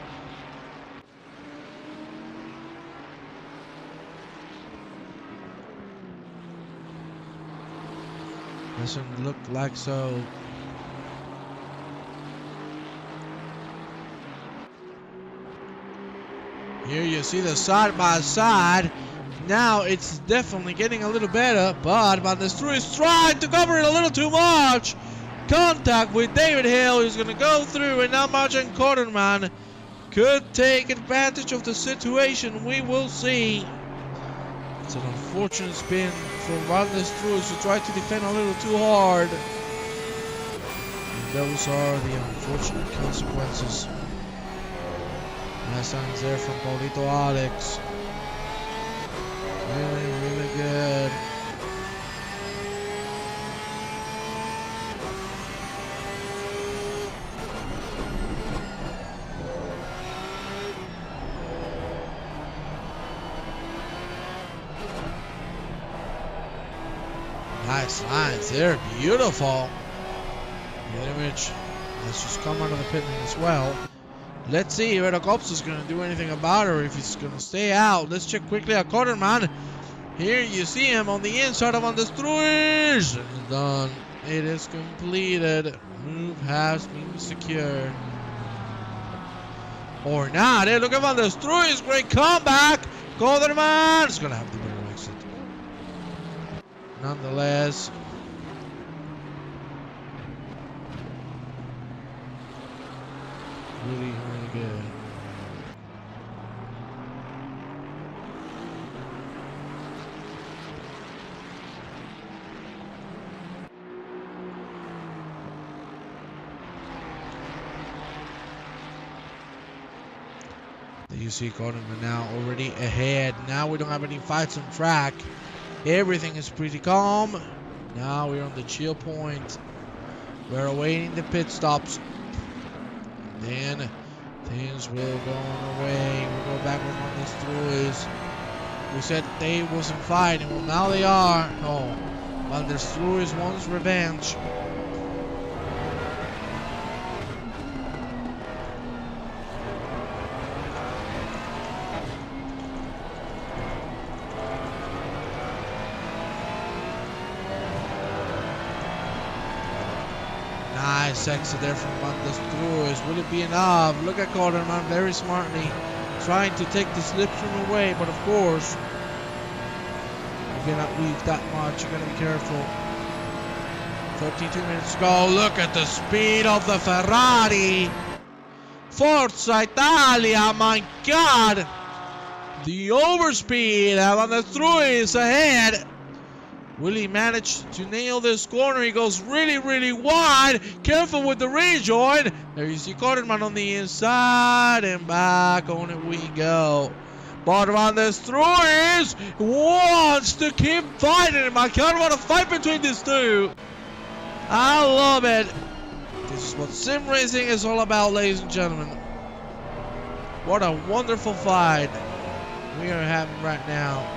Doesn't look like so. Here you see the side by side. Now it's definitely getting a little better, but Van der Struijs trying to cover it a little too much. Contact with David Hill. He's going to go through, and now Martin Korterman could take advantage of the situation. We will see. It's an unfortunate spin from Van der Struijs to try to defend a little too hard. And those are the unfortunate consequences. Nice signs there from Paulito Alex. Really good. Nice lines there, beautiful. The image has just come out of the pit lane as well. Let's see if Ricard is going to do anything about it or if he's going to stay out. Let's check quickly at Korterman. Here you see him on the inside of Van der Struijs. It's done. It is completed. Move has been secured. Or not. Hey, look at Van der Struijs. Great comeback. Korterman is going to have the better exit. Nonetheless. Really good. You see Korterman now already ahead. Now we don't have any fights on track. Everything is pretty calm. Now we're on the chill point. We're awaiting the pit stops. Then things will go on our way. We'll go back on this Struijs. We said they wasn't fighting. Well, now they are. Oh, Van der Struijs wants revenge. Nice exit there from Van der Struijs. Will it be enough? Look at Korterman very smartly trying to take the slipstream away, but of course you cannot weave that much. You gotta be careful. 32 minutes to go. Look at the speed of the Ferrari. Forza Italia, my God. The overspeed. Van der Struijs ahead. Will he manage to nail this corner? He goes really, really wide. Careful with the rejoin. There you see Korterman on the inside. And back on it we go. But Van der Struijs wants to keep fighting him. I can't want to fight between these two. I love it. This is what sim racing is all about, ladies and gentlemen. What a wonderful fight we are having right now.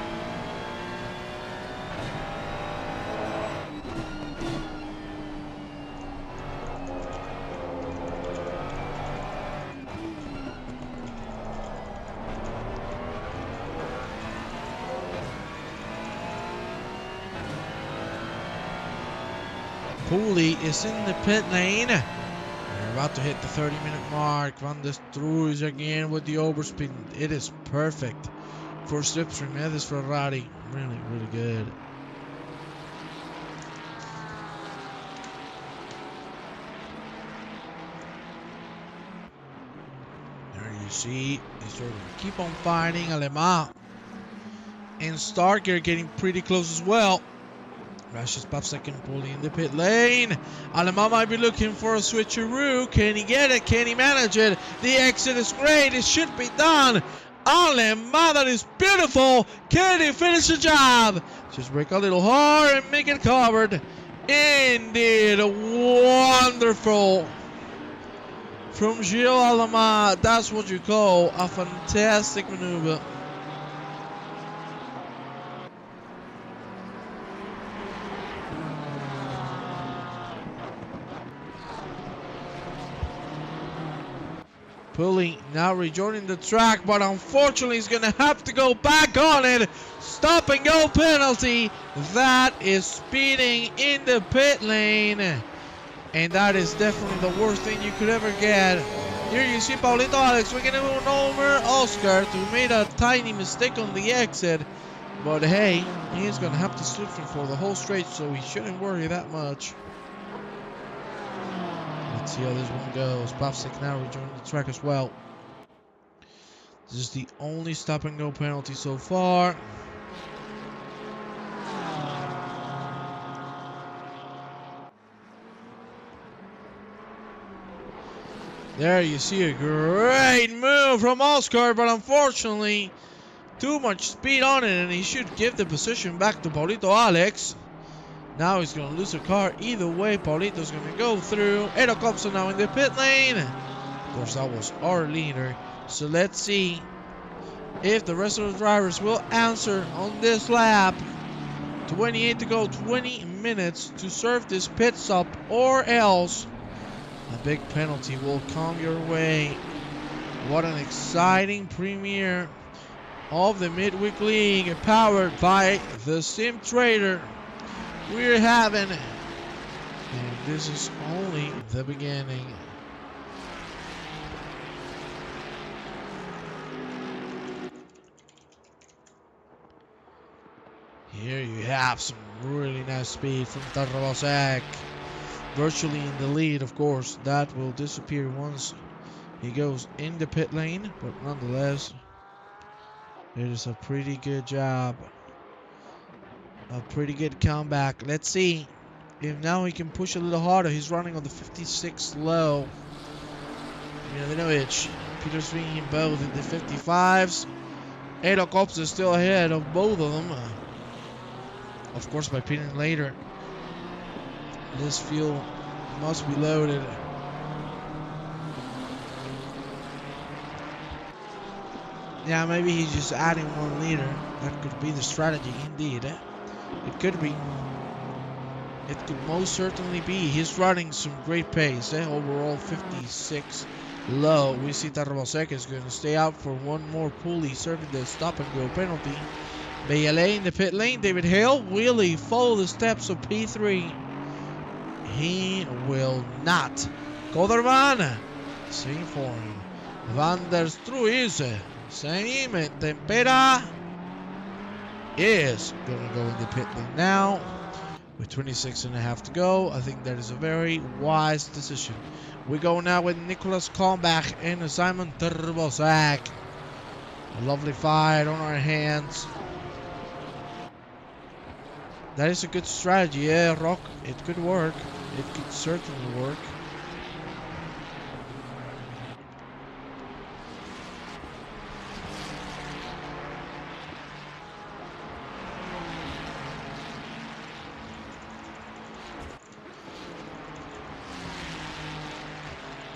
Pulley is in the pit lane. We're about to hit the 30-minute mark. Van der Struis again with the overspin. It is perfect for slipstream. This Ferrari, really, really good. There you see, he's sort of keep on fighting. Alemán and Stark are getting pretty close as well. Rashes Pavsek Pulley in the pit lane. Alemán might be looking for a switcheroo. Can he get it? Can he manage it? The exit is great. It should be done. Alemán, that is beautiful. Can he finish the job? Just break a little hard and make it covered. Indeed, wonderful. From Gilles Alemán, that's what you call a fantastic maneuver. Pulley now rejoining the track, but unfortunately he's going to have to go back on it. Stop and go penalty. That is speeding in the pit lane. And that is definitely the worst thing you could ever get. Here you see Pablito Alex swinging over Oscar, who made a tiny mistake on the exit. But hey, he's going to have to slip for the whole straight, so he shouldn't worry that much. Let's see how this one goes. Pavsek now rejoining the track as well. This is the only stop and go penalty so far. There you see a great move from Oscar, but unfortunately too much speed on it, and he should give the position back to Pablito Alex. Now he's going to lose a car. Either way, Pablito's going to go through. Edo Copson now in the pit lane. Of course, that was our leader. So let's see if the rest of the drivers will answer on this lap. 28 to go, 20 minutes to serve this pit stop, or else a big penalty will come your way. What an exciting premiere of the Midweek League, powered by the SimTrader. We're having, and this is only the beginning. Here you have some really nice speed from Tarabasek. Virtually in the lead, of course. That will disappear once he goes in the pit lane, but nonetheless, it is a pretty good job. A pretty good comeback. Let's see if now he can push a little harder. He's running on the 56 low. Milinovic, Peter swinging both in the 55s. Edo Kops is still ahead of both of them. Of course, by pitting later, this fuel must be loaded. Yeah, maybe he's just adding 1 liter. That could be the strategy, indeed. It could be. It could most certainly be. He's running some great pace. Overall 56 low. We see Tarabasek is going to stay out for one more Pulley, serving the stop and go penalty. Bayale in the pit lane. David Hale, will he follow the steps of P3? He will not. Koderman, same for him. Van der Struis, same. Tempera is going to go in the pit lane now. With 26.5 to go, I think that is a very wise decision. We go now with Nicholas Kalmbach and Simon Tarabasek. A lovely fight on our hands. That is a good strategy, yeah, Rock. It could work. It could certainly work.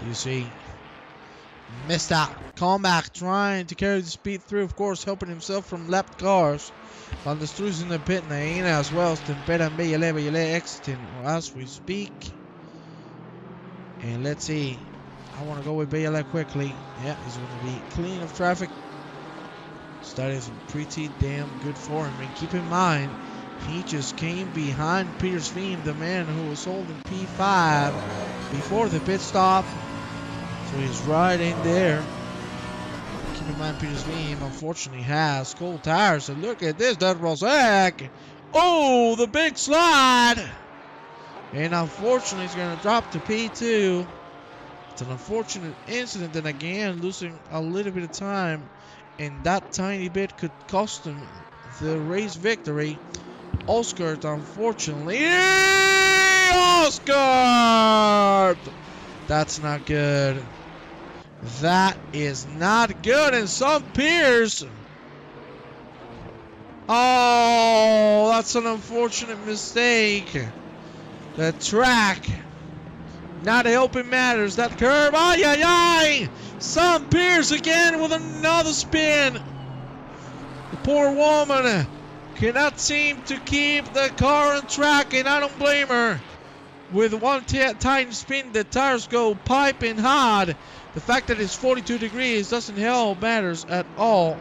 You see, missed out. Kalmbach trying to carry the speed through, of course, helping himself from lapped cars. Van der Struis in the pit lane, as well as Tempera and Bayale exiting as we speak. And let's see. I want to go with Bayale quickly. Yeah, he's going to be clean of traffic. So that is pretty damn good for him. And keep in mind, He just came behind Peter Sveem, the man who was holding P5 before the pit stop. So he's right in there. Keep in mind, Peter Sveem unfortunately has cold tires. So look at this, that Rosek. Oh, the big slide. And unfortunately, he's going to drop to P2. It's an unfortunate incident, and again, losing a little bit of time. And that tiny bit could cost him the race victory. Oscar, unfortunately. Oscar! That's not good. That is not good. And some Pierce. Oh, that's an unfortunate mistake. The track not helping matters. That curve. Ay, ay, ay. Some Pierce again with another spin. The poor woman cannot seem to keep the car on track, and I don't blame her. With one tiny spin, the tires go piping hot. The fact that it's 42 degrees doesn't help matters at all.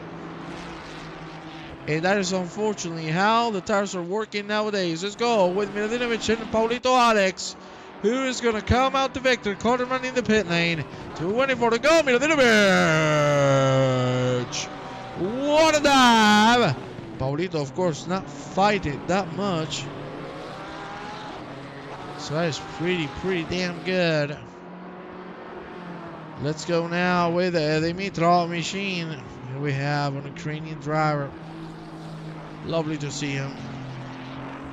And that is unfortunately how the tires are working nowadays. Let's go with Milanovic and Paulito Alex. Who is going to come out the victor? Quarterman in the pit lane. 2:24 to go. Milanovic. What a dive. Paulito, of course, not fighting that much. So that is pretty damn good. Let's go now with the Dimitrov machine. Here we have an Ukrainian driver. Lovely to see him.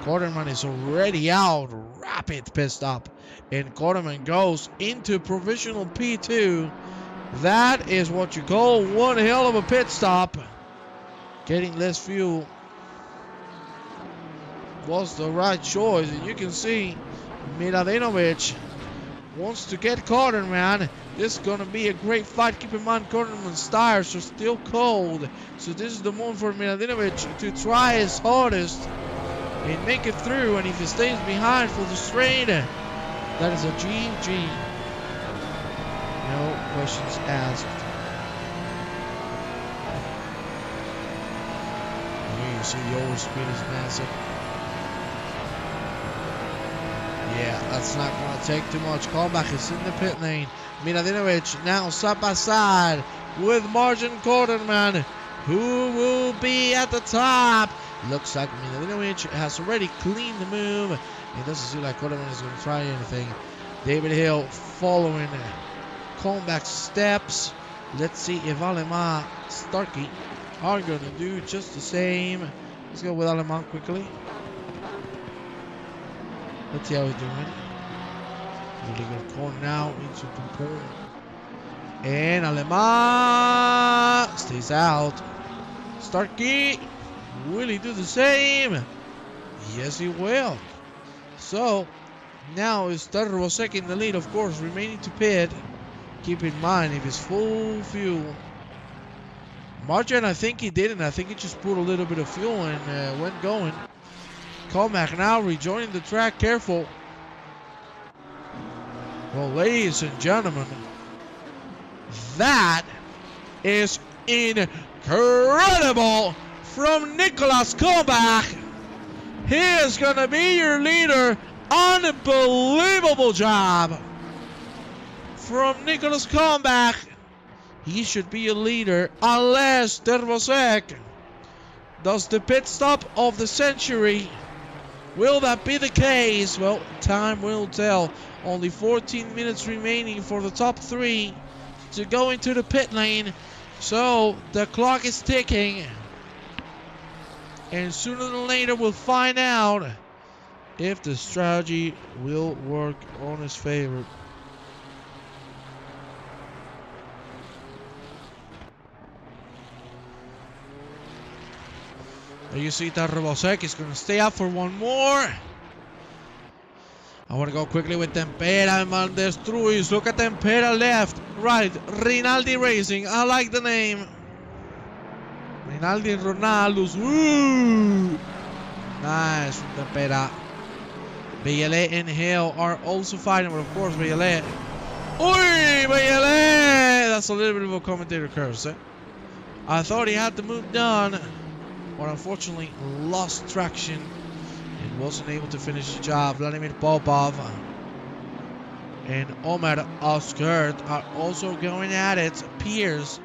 Quarterman is already out. Rapid pit stop. And Quarterman goes into provisional P2. That is what you call one hell of a pit stop. Getting less fuel was the right choice. And you can see Miladinovic wants to get Quarterman. This is going to be a great fight. Keep in mind, Quarterman's tires are still cold. So this is the moment for Miladinovic to try his hardest and make it through. And if he stays behind for the straight, that is a GG. No questions asked. Here you see the overspeed is massive. Yeah, that's not going to take too much. Callback is in the pit lane. Miladinovic now side by side with Martin Quarterman. Who will be at the top? Looks like Miladinovic has already cleaned the move. It doesn't seem like Quarterman is going to try anything. David Hill following Callback steps. Let's see if Aleman Starkey are going to do just the same. Let's go with Aleman quickly. Let's see how he's doing. Really good corner now into Pompon. And Aleman stays out. Starkey, will he do the same? Yes, he will. So now is Terrosek in the lead, of course, remaining to pit. Keep in mind, if it's full fuel. Martin, I think he didn't. I think he just put a little bit of fuel and went going. Comac now rejoining the track. Careful. Well, ladies and gentlemen, that is incredible from Nicolas Comac. He is going to be your leader. Unbelievable job from Nicolas Comac. He should be a leader unless Tervosek does the pit stop of the century. Will that be the case? Well, time will tell. Only 14 minutes remaining for the top three to go into the pit lane. So the clock is ticking. And sooner than later we'll find out if the strategy will work on his favor. You see that Tervosek is going to stay up for one more. I want to go quickly with Tempera and Maldestruis. Look at Tempera left, right. Rinaldi Racing. I like the name. Rinaldi and Ronaldus. Woo! Nice from Tempera. Bellet and Hale are also fighting, but of course Bellet. Oi, Bellet! That's a little bit of a commentator curse. I thought he had the move done, but unfortunately lost traction and wasn't able to finish the job. Vladimir Popov and Omar Oskert are also going at it. Pierce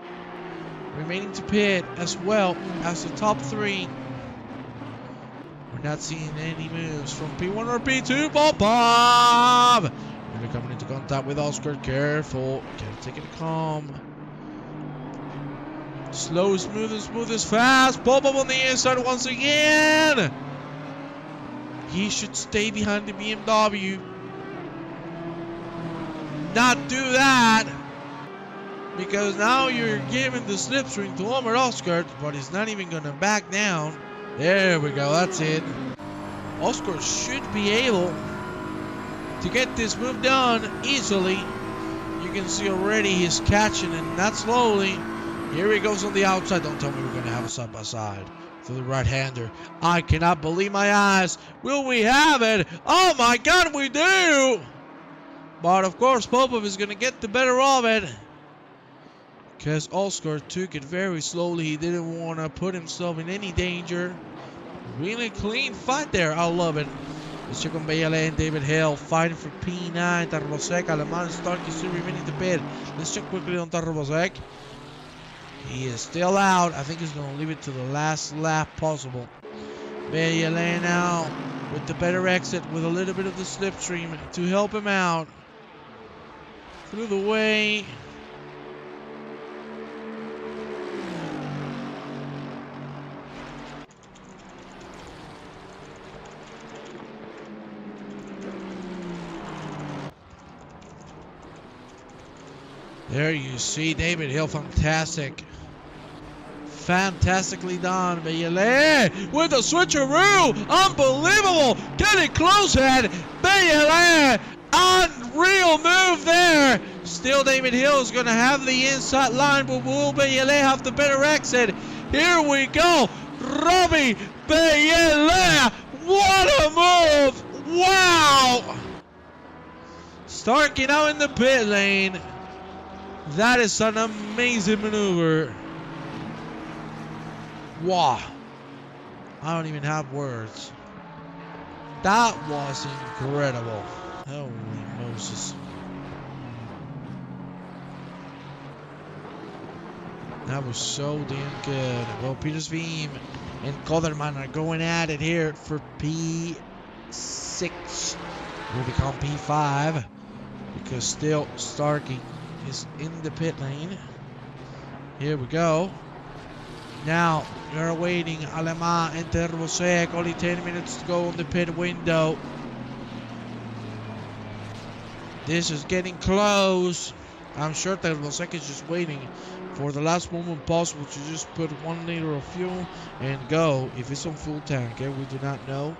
remaining to pit as well as the top three. We're not seeing any moves from P1 or P2. Popov! Really coming into contact with Oskert. Careful. Gotta take it calm. Slow, smooth, and smooth as fast. Popov on the inside once again. He should stay behind the BMW. Not do that. Because now you're giving the slipstream to Omar Oskert, but he's not even going to back down. There we go. That's it. Oskert should be able to get this move done easily. You can see already he's catching it, not slowly. Here he goes on the outside. Don't tell me we're going to have a side-by-side for the right-hander. I cannot believe my eyes. Will we have it? Oh my God, we do! But of course, Popov is going to get the better of it. Because Oskert took it very slowly. He didn't want to put himself in any danger. Really clean fight there. I love it. Let's check on BLA and David Hill fighting for P9. Tarbosek, Aleman, Starkey still remaining to pit. Let's check quickly on Tarbosek. He is still out. I think he's going to leave it to the last lap possible. BLA now with the better exit with a little bit of the slipstream to help him out. Through the way. There you see David Hill, fantastic. Fantastically done, Bayele with a switcheroo, unbelievable, getting close at Bayele, unreal move there. Still David Hill is going to have the inside line, but will Bayele have the better exit? Here we go, Robbie Bayele, what a move, wow. Starkey now in the pit lane. That is an amazing maneuver. Wow. I don't even have words. That was incredible. Holy Moses. That was so damn good. Well, Peter's Beam and Koderman are going at it here for P6. Will become P5 because still Starkey is in the pit lane. Here we go. Now we're waiting. Alemán and Tarbosek. Only 10 minutes to go on the pit window. This is getting close. I'm sure Tarbosek is just waiting for the last moment possible to just put 1 liter of fuel and go. If it's on full tank, we do not know.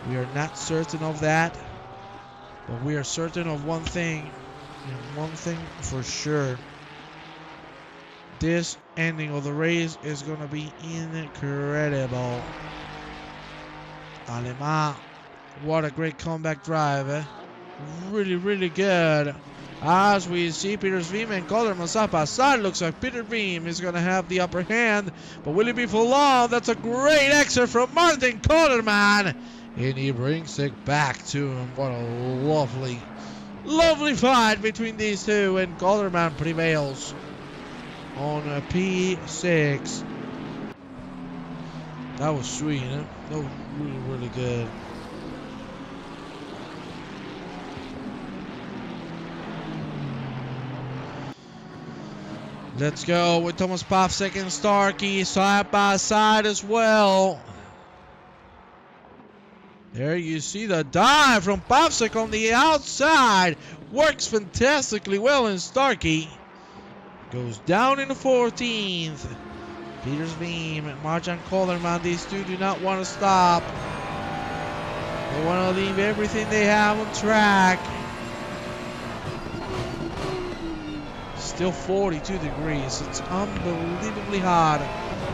We are not certain of that. But we are certain of one thing. And one thing for sure, this ending of the race is going to be incredible. Alemán, what a great comeback drive. Really, really good. As we see Peter Svim and Koderman side by side, looks like Peter Svim is going to have the upper hand. But will it be for long? That's a great exit from Martin Koderman. And he brings it back to him. What a lovely fight between these two, and Koderman prevails on a P6. That was sweet, huh? That was really, really good. Let's go with Thomas Pavsek and Starkey side by side as well. There you see the dive from Pavsek on the outside. Works fantastically well in Starkey. Goes down in the 14th. Peter's Beam and Marjan Koderman. These two do not want to stop. They want to leave everything they have on track. Still 42 degrees. It's unbelievably hot.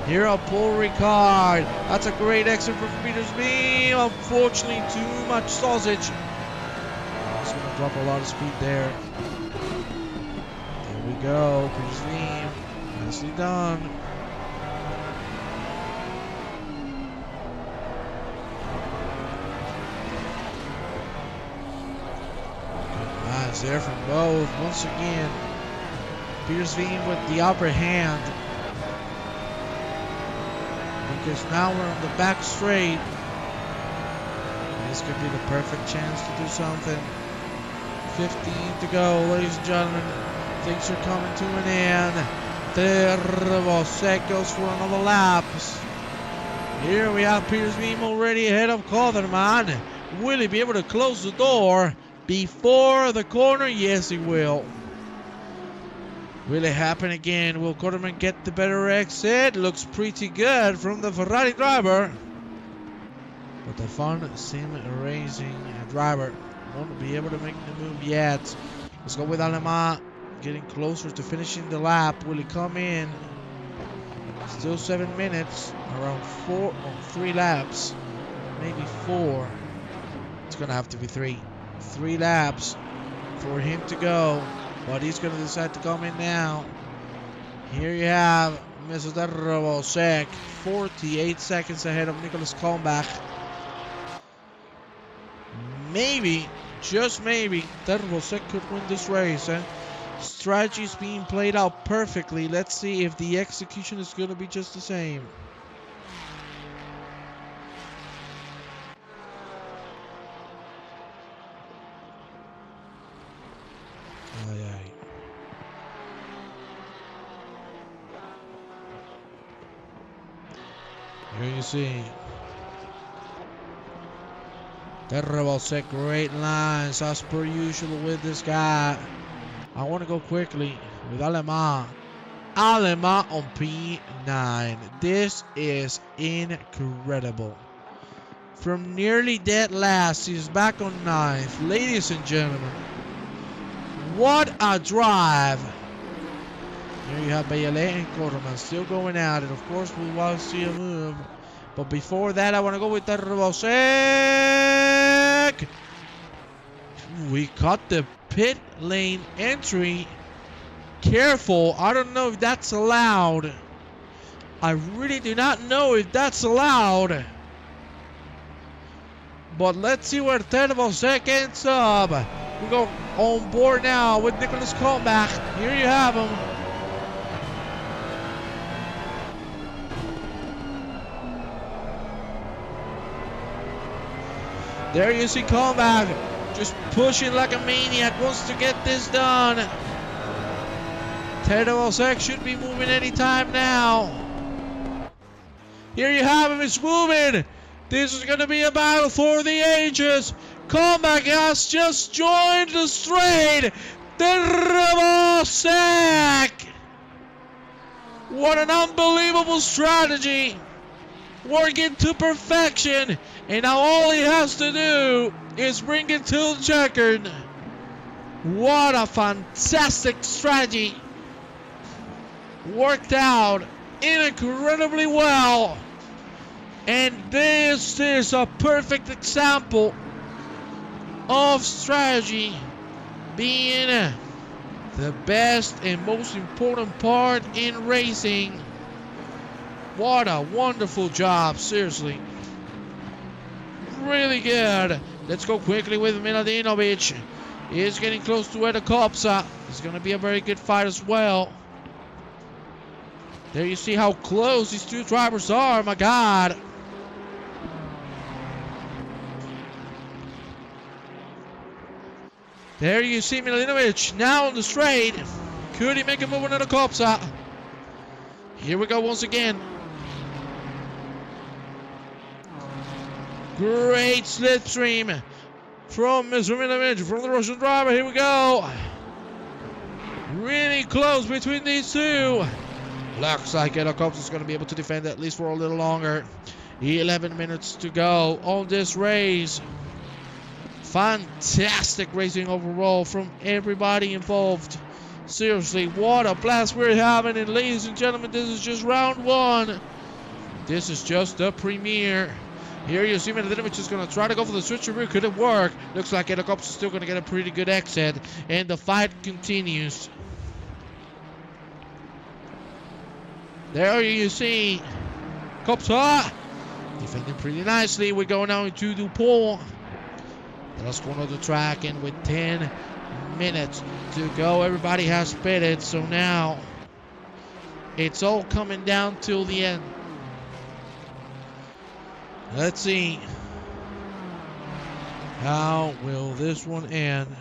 Here on Paul Ricard. That's a great exit from Peter's Beam. Unfortunately, too much sausage. It's going to drop a lot of speed there. There we go. Peter's Beam. Nicely done. lines there from both. Once again, Pierce-Veen with the upper hand. Because now we're on the back straight. This could be the perfect chance to do something. 15 to go, ladies and gentlemen. Things are coming to an end. Tervosek goes for another lap. Here we have Pierce-Veen already ahead of Kotherman. Will he be able to close the door before the corner? Yes, he will. Will it happen again? Will Kotherman get the better exit? Looks pretty good from the Ferrari driver. But the fun sim racing driver won't be able to make the move yet. Let's go with Alema. Getting closer to finishing the lap. Will he come in? Still 7 minutes. Around 3 laps. Maybe 4. It's going to have to be 3. 3 laps for him to go. But he's going to decide to come in now. Here you have Mr. Tervosek. 48 seconds ahead of Nicholas Kalmbach. Maybe, just maybe, Tervosek could win this race. Strategy is being played out perfectly. Let's see if the execution is going to be just the same. Here you see Tervosek, great lines as per usual with this guy. I want to go quickly with Alema. Alema on P9. This is incredible. From nearly dead last, he's back on 9th. Ladies and gentlemen, what a drive. Here you have Bayale and Kotherman still going at it. Of course, we want to see a move. But before that, I want to go with Tervosek. We caught the pit lane entry. Careful. I don't know if that's allowed. I really do not know if that's allowed. But let's see where Tervosek ends up. We go on board now with Nicholas Kalmbach. Here you have him. There you see Kalmbach just pushing like a maniac, wants to get this done. Tervosek should be moving anytime now. Here you have him, it's moving. This is going to be a battle for the ages. Kalmbach has just joined the straight. Tervosek! What an unbelievable strategy. Working to perfection. And now all he has to do is bring it to the checkered. What a fantastic strategy. Worked out incredibly well. And this is a perfect example of strategy being the best and most important part in racing. What a wonderful job, seriously. Really good. Let's go quickly with Miladinovic. He's getting close to Edo Kopsa. It's going to be a very good fight as well. There you see how close these two drivers are. My God. There you see Miladinovic now on the straight. Could he make a move on Edo Kopsa? Here we go once again. Great slipstream from Mr. Miladinovic, from the Russian driver. Here we go. Really close between these two. Looks like Edo Kopsa is going to be able to defend at least for a little longer. 11 minutes to go on this race. Fantastic racing overall from everybody involved. Seriously, what a blast we're having. And ladies and gentlemen, this is just round 1. This is just the premiere. Here you see Miladinovic is going to try to go for the switcheroo. Could it work? Looks like Edo Kopsa is still going to get a pretty good exit. And the fight continues. There you see Kopsa defending pretty nicely. We're going now into Dupont. The last corner of the track, and with 10 minutes to go. Everybody has pitted, so now it's all coming down till the end. Let's see. How will this one end?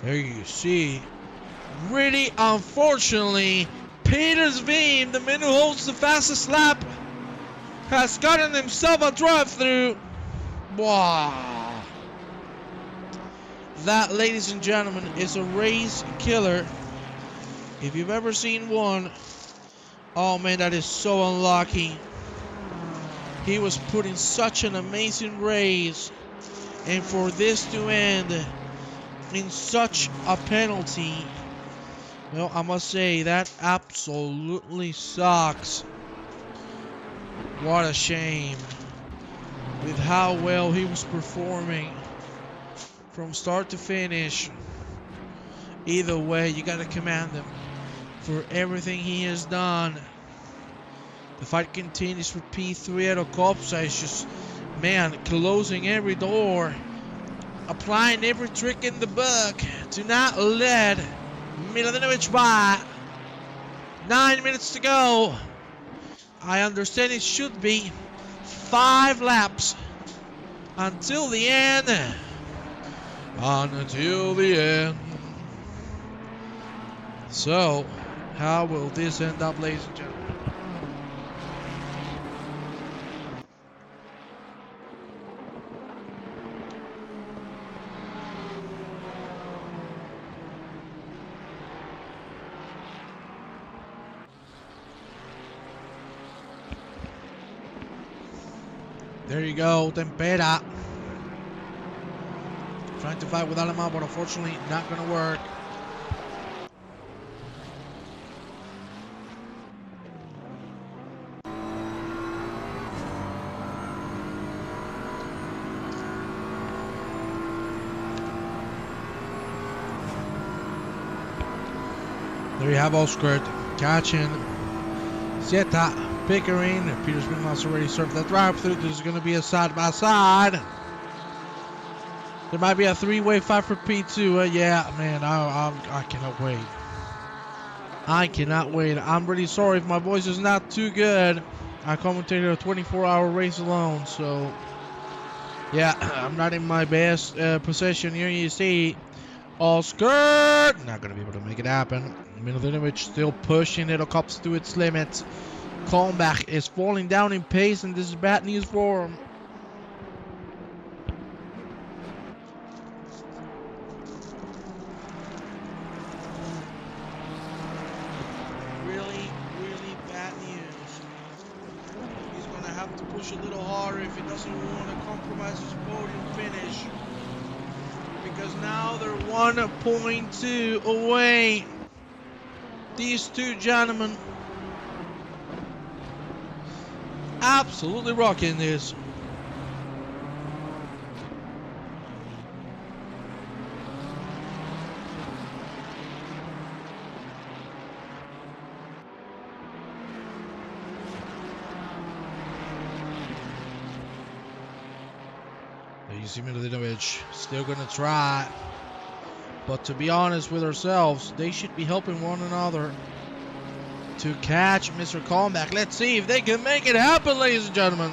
There you see. Really, unfortunately, Peter's Beam, the man who holds the fastest lap, has gotten himself a drive-through. Wow. That, ladies and gentlemen, is a race killer. If you've ever seen one, oh man, that is so unlucky. He was put in such an amazing race, and for this to end in such a penalty, well, I must say that absolutely sucks. What a shame, with how well he was performing from start to finish. Either way, you gotta commend him for everything he has done. The fight continues for P3 at Okopsa. It's just, man, closing every door, applying every trick in the book to not let Milanovic by. 9 minutes to go. I understand it should be 5 laps until the end. Until the end. So, how will this end up, ladies and gentlemen? There you go, Tempera. Trying to fight with Alama, but unfortunately not going to work. There you have Oscar catching Zeta, Pickering. Peter Smith has already served that drive-through. This is going to be a side-by-side. There might be a 3-way fight for P2. Yeah, man, I cannot wait. I cannot wait. I'm really sorry if my voice is not too good. I commentated a 24-hour race alone, so yeah, I'm not in my best possession here. You see, Oscar not going to be able to make it happen. Milanovic still pushing it. Cops to its limits. Kalmbach is falling down in pace, and this is bad news for him. Really, really bad news. He's going to have to push a little harder if he doesn't want to compromise his podium finish. Because now they're 1.2 away. These two gentlemen absolutely rocking this. There you see Milanovic still going to try. But to be honest with ourselves, they should be helping one another to catch Mr. Kalmbach. Let's see if they can make it happen, ladies and gentlemen.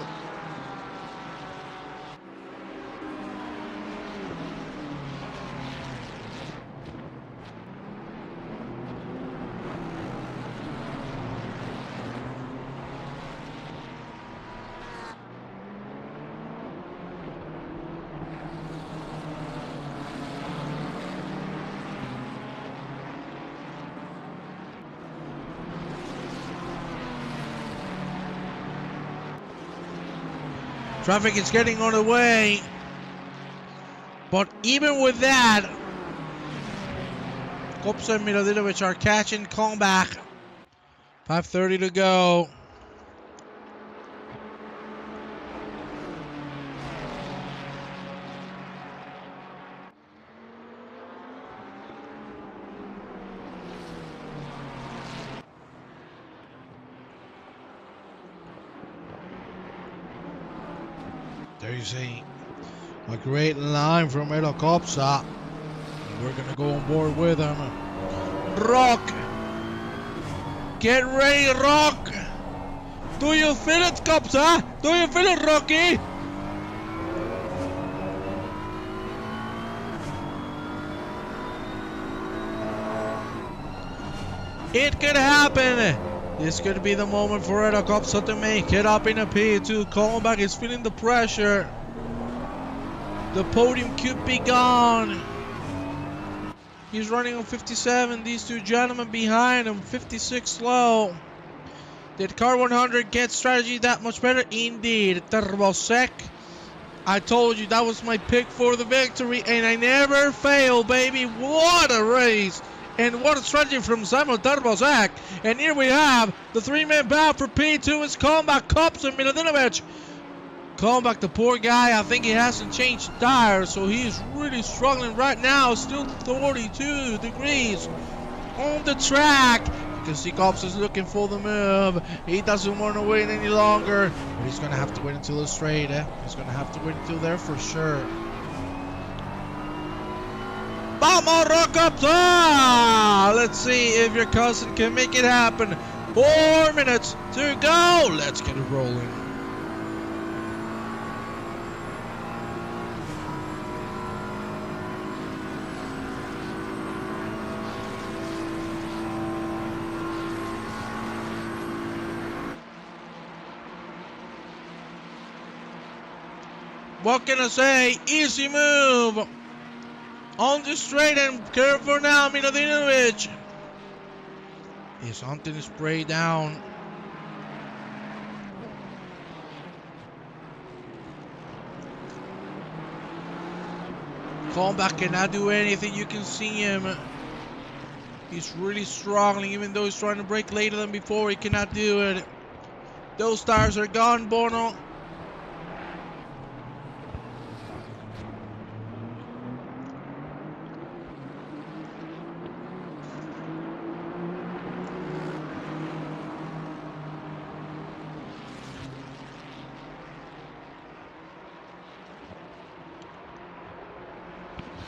Traffic is getting on the way. But even with that, Kopsa and Milanovic are catching Kalmbach. 5:30 to go. There you see a great line from Helicopter. We're gonna go on board with him. Rock! Get ready, Rock! Do you feel it, Copsa? Do you feel it, Rocky? It could happen. This could be the moment for Helicopter to make it up in a P2. Comeback is feeling the pressure. The podium could be gone. He's running on 57. These two gentlemen behind him, 56 low. Did Car 100 get strategy that much better? Indeed. Turbosec. I told you that was my pick for the victory, and I never fail, baby. What a race. And what a strategy from Simon Turbosec. And here we have the three-man battle for P2. It's Comeback, Cups, and Milanovic. Comeback, the poor guy, I think he hasn't changed tires, so he's really struggling right now. Still 42 degrees on the track. You can see Cops is looking for the move. He doesn't want to wait any longer, but he's going to have to wait until the straight. He's going to have to wait until there for sure. Vamos, Ricard! Let's see if your cousin can make it happen. 4 minutes to go. Let's get it rolling. What can I say? Easy move. On the straight and careful now, Milanovic. He's hunting his prey down. Comeback cannot do anything. You can see him. He's really struggling, even though he's trying to brake later than before. He cannot do it. Those tires are gone, Bono.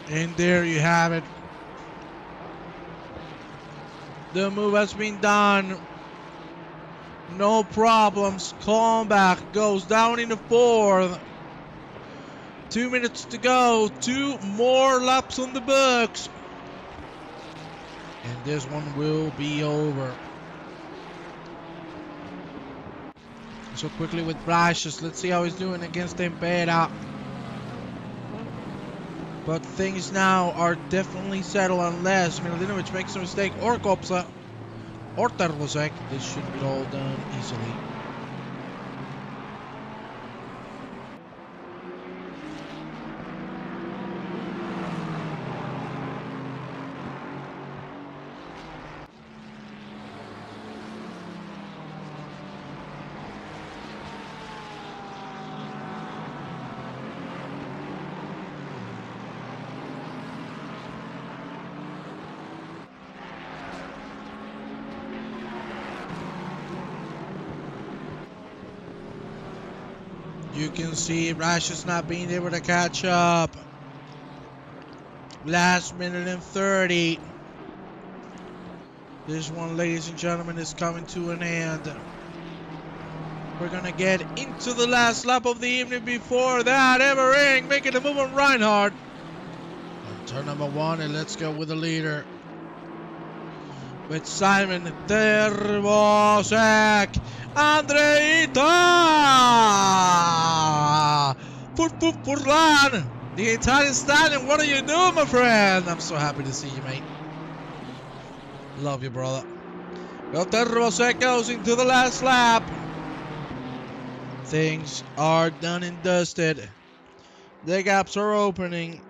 And there you have it. The move has been done. No problems. Comeback goes down in the fourth. 2 minutes to go. 2 more laps on the books. And this one will be over. So quickly with Brashes. Let's see how he's doing against Tempera. But things now are definitely settled unless Milanovic makes a mistake, or Kopsa, or Turbosec. This should be all done easily. You can see Rasha's not being able to catch up. Last minute and 30. This one, ladies and gentlemen, is coming to an end. We're going to get into the last lap of the evening. Before that, Evering making a move on Reinhardt. On turn number 1, and let's go with the leader. With Simon Turbosec. Andreita! Furlan! The Italian stallion, what are you doing, my friend? I'm so happy to see you, mate. Love you, brother. Well, Turbosec goes into the last lap. Things are done and dusted. The gaps are opening.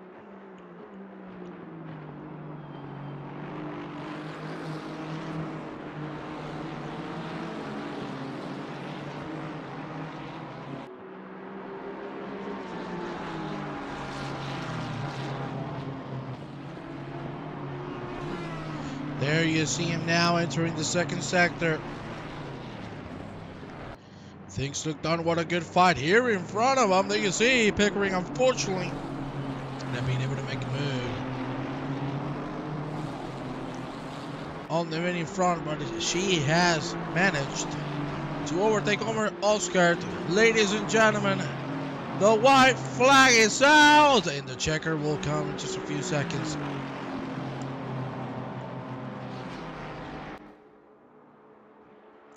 There you see him now entering the second sector. Things look done. What a good fight here in front of him. There you see Pickering, unfortunately, not being able to make a move on the mini front, but she has managed to overtake Oscar. Ladies and gentlemen, the white flag is out, and the checker will come in just a few seconds.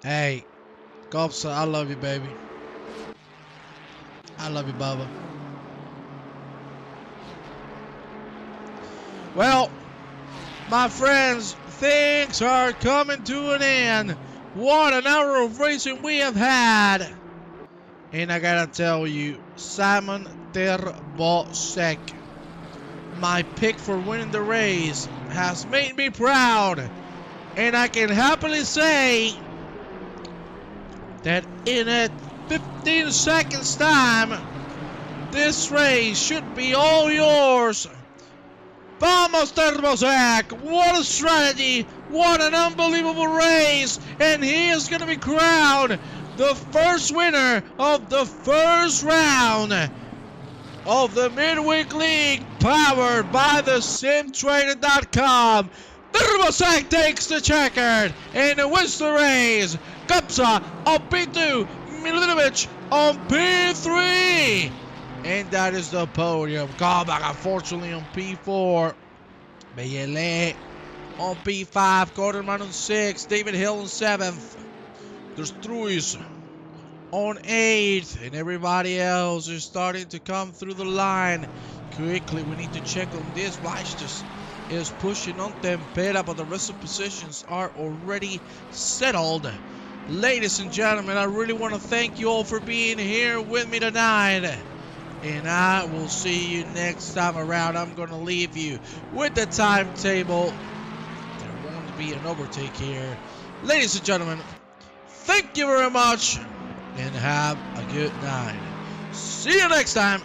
Hey, Gopsa, I love you, baby. I love you, Bubba. Well, my friends, things are coming to an end. What an hour of racing we have had. And I gotta tell you, Simon Terbosek, my pick for winning the race, has made me proud. And I can happily say that in a 15 seconds time, this race should be all yours. Vamos, Terbosek! What a strategy! What an unbelievable race! And he is going to be crowned the first winner of the first round of the Midweek League, powered by the SimTrader.com. Terbosek takes the checkered and wins the race. Kapsa on P2, Milinovic on P3. And that is the podium. Kalbach, unfortunately, on P4. Bayele on P5. Gordon on 6. David Hill on 7th. There's Truis on 8th. And everybody else is starting to come through the line. Quickly, we need to check on this. Weiss is pushing on Tempera, but the rest of positions are already settled. Ladies and gentlemen, I really want to thank you all for being here with me tonight. And I will see you next time around. I'm going to leave you with the timetable. There won't be an overtake here. Ladies and gentlemen, thank you very much. And have a good night. See you next time.